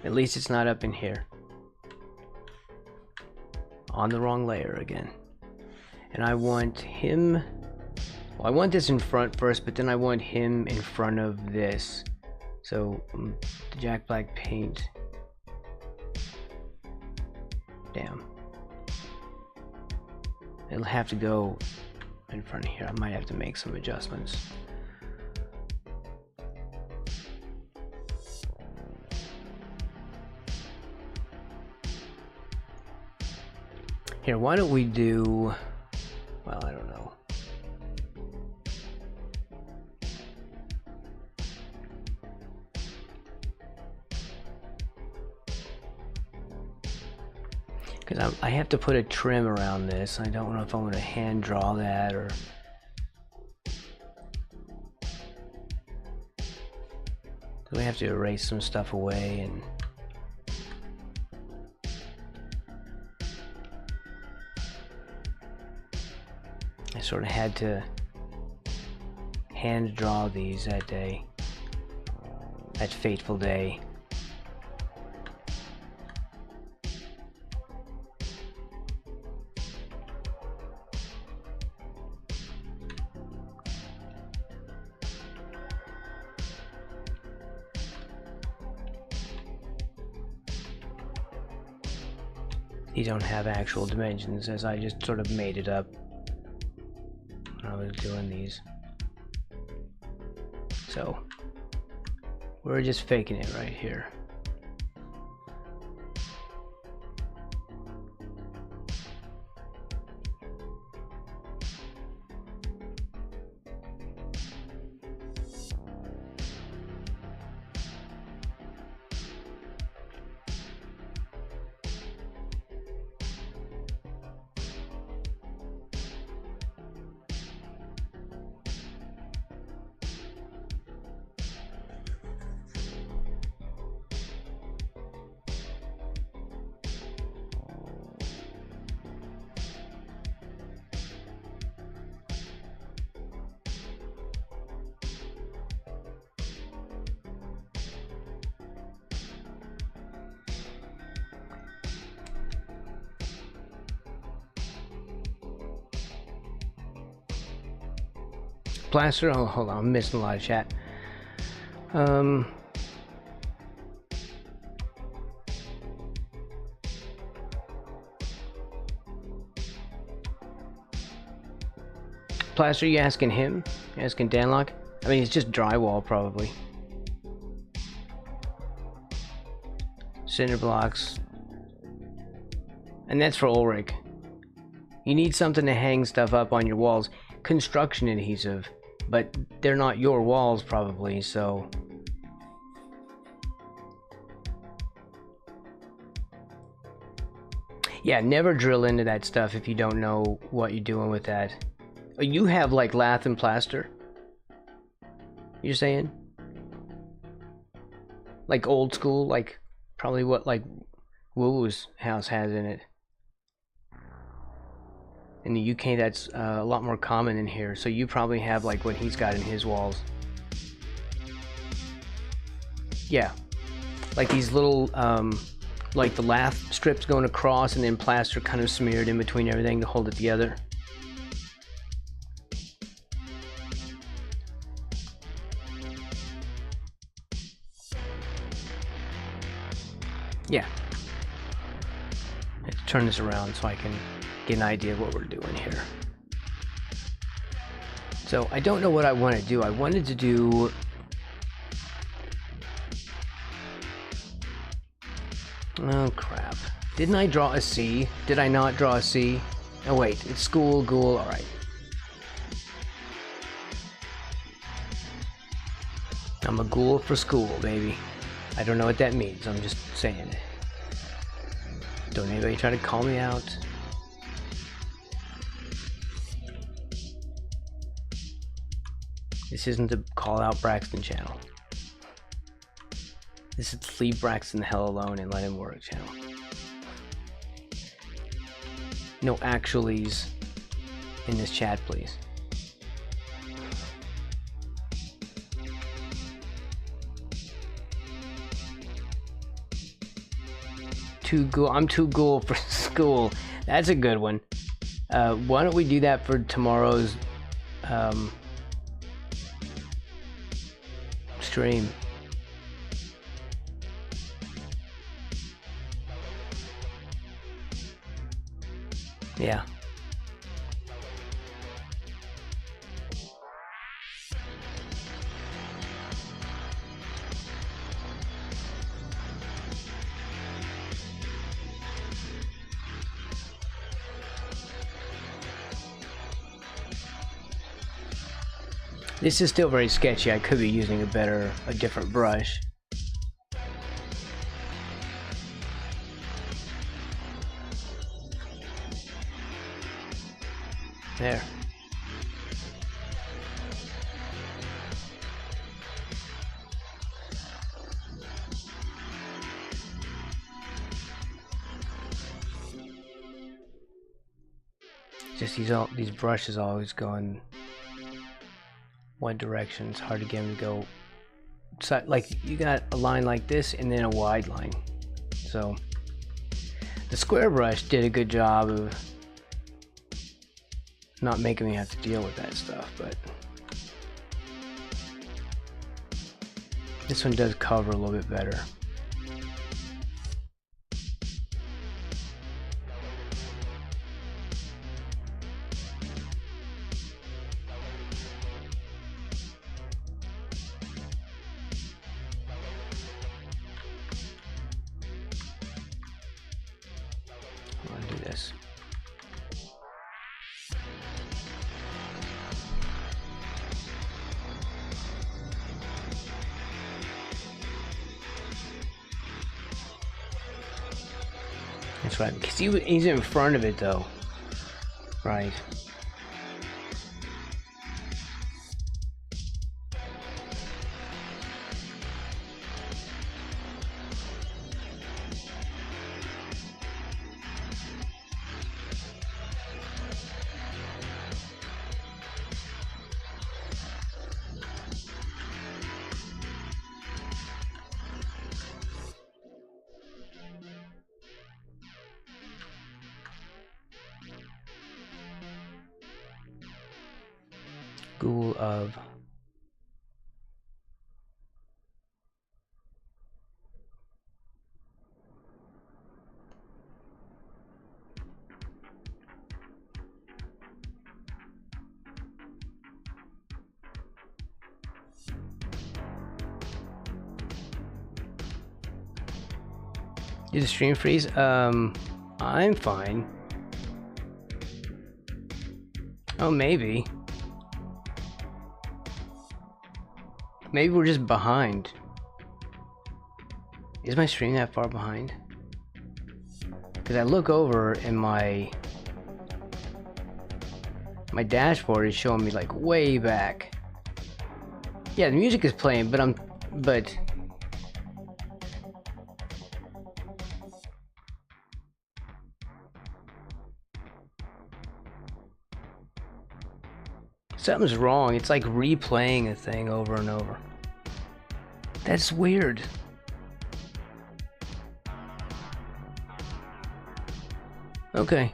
[SPEAKER 1] At least it's not up in here. On the wrong layer again. And I want him... Well, I want this in front first, but then I want him in front of this. So, the Jack Black paint... Damn. It'll have to go in front of here. I might have to make some adjustments. Here, why don't we do... Well, I don't know. Because I have to put a trim around this. I don't know if I'm going to hand draw that or... We have to erase some stuff away and... I sort of had to hand draw these that day. That fateful day. These don't have actual dimensions, as I just sort of made it up when I was doing these. So, we're just faking it right here. Plaster? Oh, hold on, I'm missing a lot of chat. Plaster, you asking him? You asking Danlock? I mean, it's just drywall, probably. Cinder blocks. And that's for Ulrich. You need something to hang stuff up on your walls. Construction adhesive. But they're not your walls, probably, so... Yeah, never drill into that stuff if you don't know what you're doing with that. You have, like, lath and plaster? You're saying? Like old school? Like, probably what, like, Woo's house has in it. In the UK, that's a lot more common in here. So you probably have, like, what he's got in his walls. Yeah. Like these little, like the lath strips going across and then plaster kind of smeared in between everything to hold it together. Yeah. Let's turn this around so I can get an idea of what we're doing here. So I don't know what I want to do. I wanted to do... Oh crap. Didn't I draw a C? Did I not draw a C? Oh wait, it's school, ghoul, alright. I'm a ghoul for school, baby. I don't know what that means, I'm just saying. Don't anybody try to call me out. This isn't the Call Out Braxton channel. This is Leave Braxton the hell alone and let him work channel. No actuallys in this chat, please. I'm too ghoul for school. That's a good one. Why don't we do that for tomorrow's stream? Yeah. This is still very sketchy. I could be using a different brush. There. Just these brushes always going one direction. It's hard to get them to go. So, like, you got a line like this and then a wide line. So the square brush did a good job of not making me have to deal with that stuff, but this one does cover a little bit better. I'll do this. That's right, because he's in front of it though. Right. School of... Did the stream freeze? I'm fine. Oh, maybe. Maybe we're just behind. Is my stream that far behind? Because I look over and my dashboard is showing me like way back. Yeah, the music is playing, but something's wrong. It's like replaying a thing over and over. That's weird. Okay.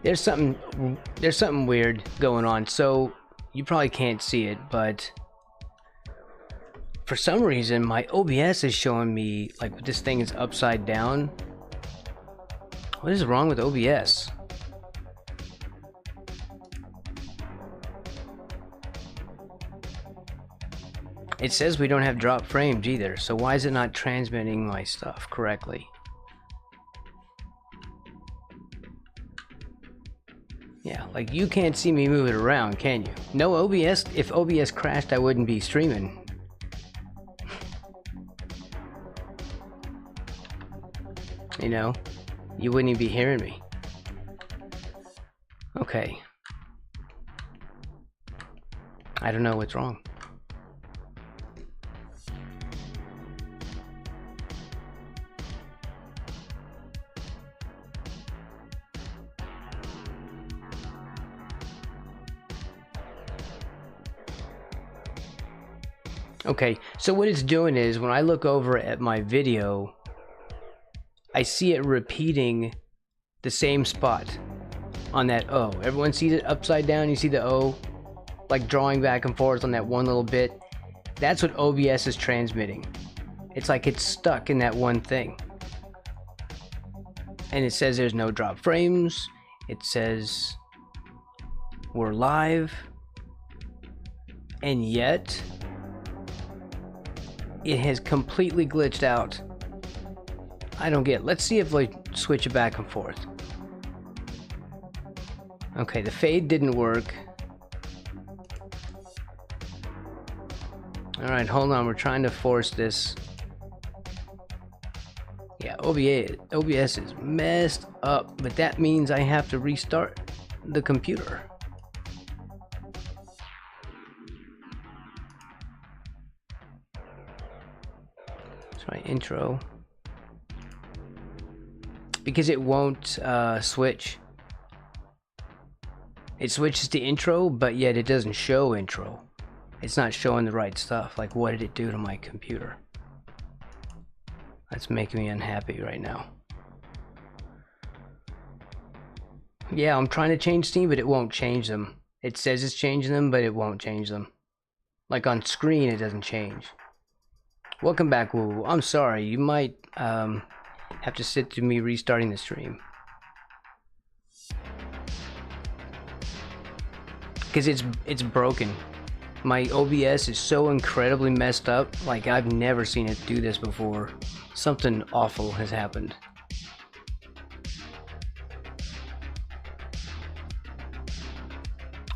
[SPEAKER 1] There's something weird going on. So you probably can't see it, but for some reason my OBS is showing me like this thing is upside down. What is wrong with OBS? It says we don't have drop frames either, so why is it not transmitting my stuff correctly? Yeah, like you can't see me move it around, can you? No OBS. If OBS crashed, I wouldn't be streaming. You know, you wouldn't even be hearing me. Okay. I don't know what's wrong. Okay, so what it's doing is when I look over at my video, I see it repeating the same spot on that O. Everyone sees it upside down, you see the O like drawing back and forth on that one little bit. That's what OBS is transmitting. It's like it's stuck in that one thing. And it says there's no drop frames. It says we're live. And yet it has completely glitched out. I don't get it. Let's see if we switch it back and forth. Okay, the fade didn't work. Alright, hold on. We're trying to force this. Yeah, OBS is messed up, but that means I have to restart the computer. My intro, because it won't switch. It switches to intro, but yet it doesn't show intro. It's not showing the right stuff. Like, what did it do to my computer? That's making me unhappy right now. Yeah, I'm trying to change Steam, but it won't change them. It says it's changing them, but it won't change them. Like on screen, it doesn't change. Welcome back, Woo. I'm sorry, you might have to sit through me restarting the stream. Because it's broken. My OBS is so incredibly messed up, like I've never seen it do this before. Something awful has happened.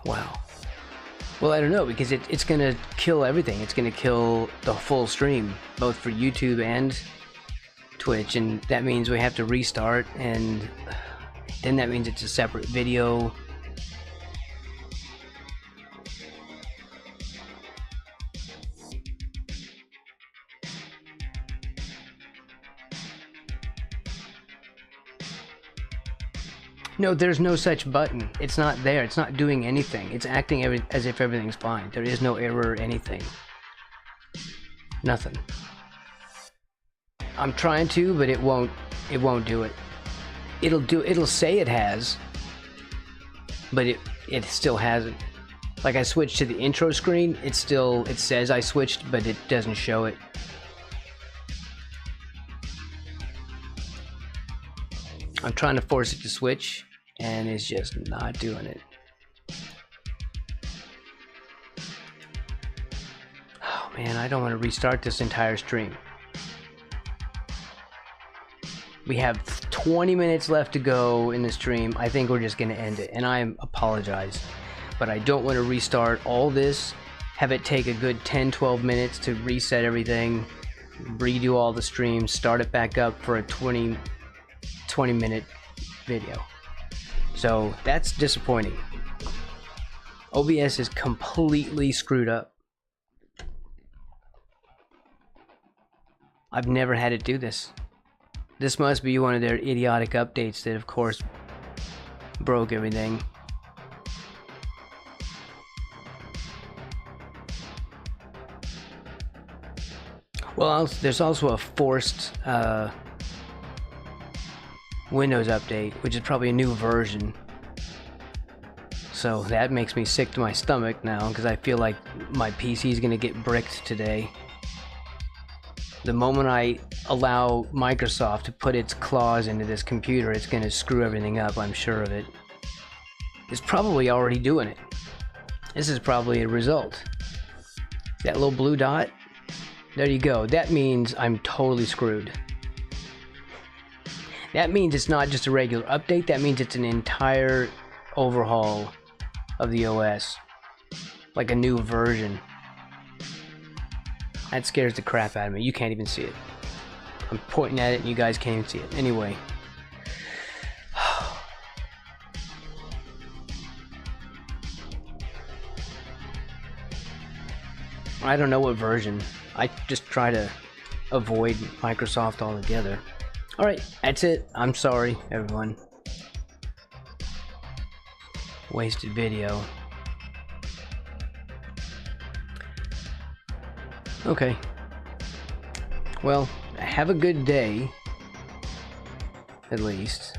[SPEAKER 1] Wow. Well, I don't know, because it's gonna kill everything. It's gonna kill the full stream, both for YouTube and Twitch, and that means we have to restart, and then that means it's a separate video. No, there's no such button. It's not there. It's not doing anything. It's acting as if everything's fine. There is no error or anything. Nothing. I'm trying to, but it won't do it. It'll say it has, but it still hasn't. Like I switched to the intro screen, it says I switched, but it doesn't show it. I'm trying to force it to switch, and it's just not doing it. Oh man, I don't want to restart this entire stream. We have 20 minutes left to go in the stream. I think we're just going to end it, and I apologize. But I don't want to restart all this, have it take a good 10-12 minutes to reset everything, redo all the streams, start it back up for a 20-minute video. So that's disappointing. OBS is completely screwed up. I've never had it do this. This must be one of their idiotic updates that, of course, broke everything. Well, there's also a forced Windows update, which is probably a new version. So that makes me sick to my stomach now, because I feel like my PC is going to get bricked today. The moment I allow Microsoft to put its claws into this computer, it's going to screw everything up, I'm sure of it. It's probably already doing it. This is probably a result. That little blue dot? There you go. That means I'm totally screwed. That means it's not just a regular update, that means it's an entire overhaul of the OS. Like a new version. That scares the crap out of me. You can't even see it. I'm pointing at it and you guys can't even see it. Anyway. I don't know what version. I just try to avoid Microsoft altogether. Alright, that's it. I'm sorry, everyone. Wasted video. Okay. Well, have a good day. At least.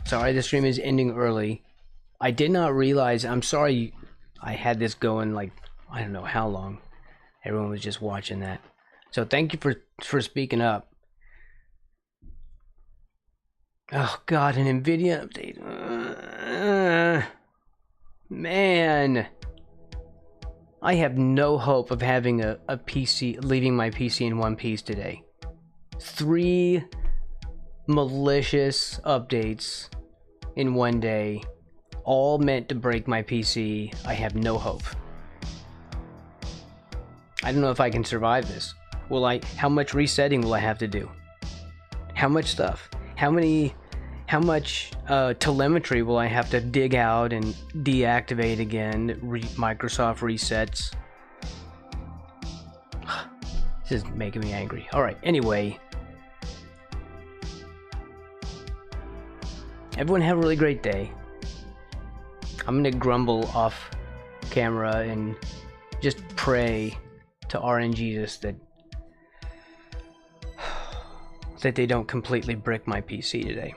[SPEAKER 1] Sorry the stream is ending early. I did not realize, I'm sorry I had this going like, I don't know how long. Everyone was just watching that. So thank you for speaking up. Oh god, an NVIDIA update. Man. I have no hope of having a PC, leaving my PC in one piece today. 3 malicious updates in one day, all meant to break my PC. I have no hope. I don't know if I can survive this. How much resetting will I have to do? How much stuff? How much telemetry will I have to dig out and deactivate again? Microsoft resets. This is making me angry. Alright, anyway. Everyone have a really great day. I'm gonna grumble off camera and just pray to RNGesus that they don't completely brick my PC today.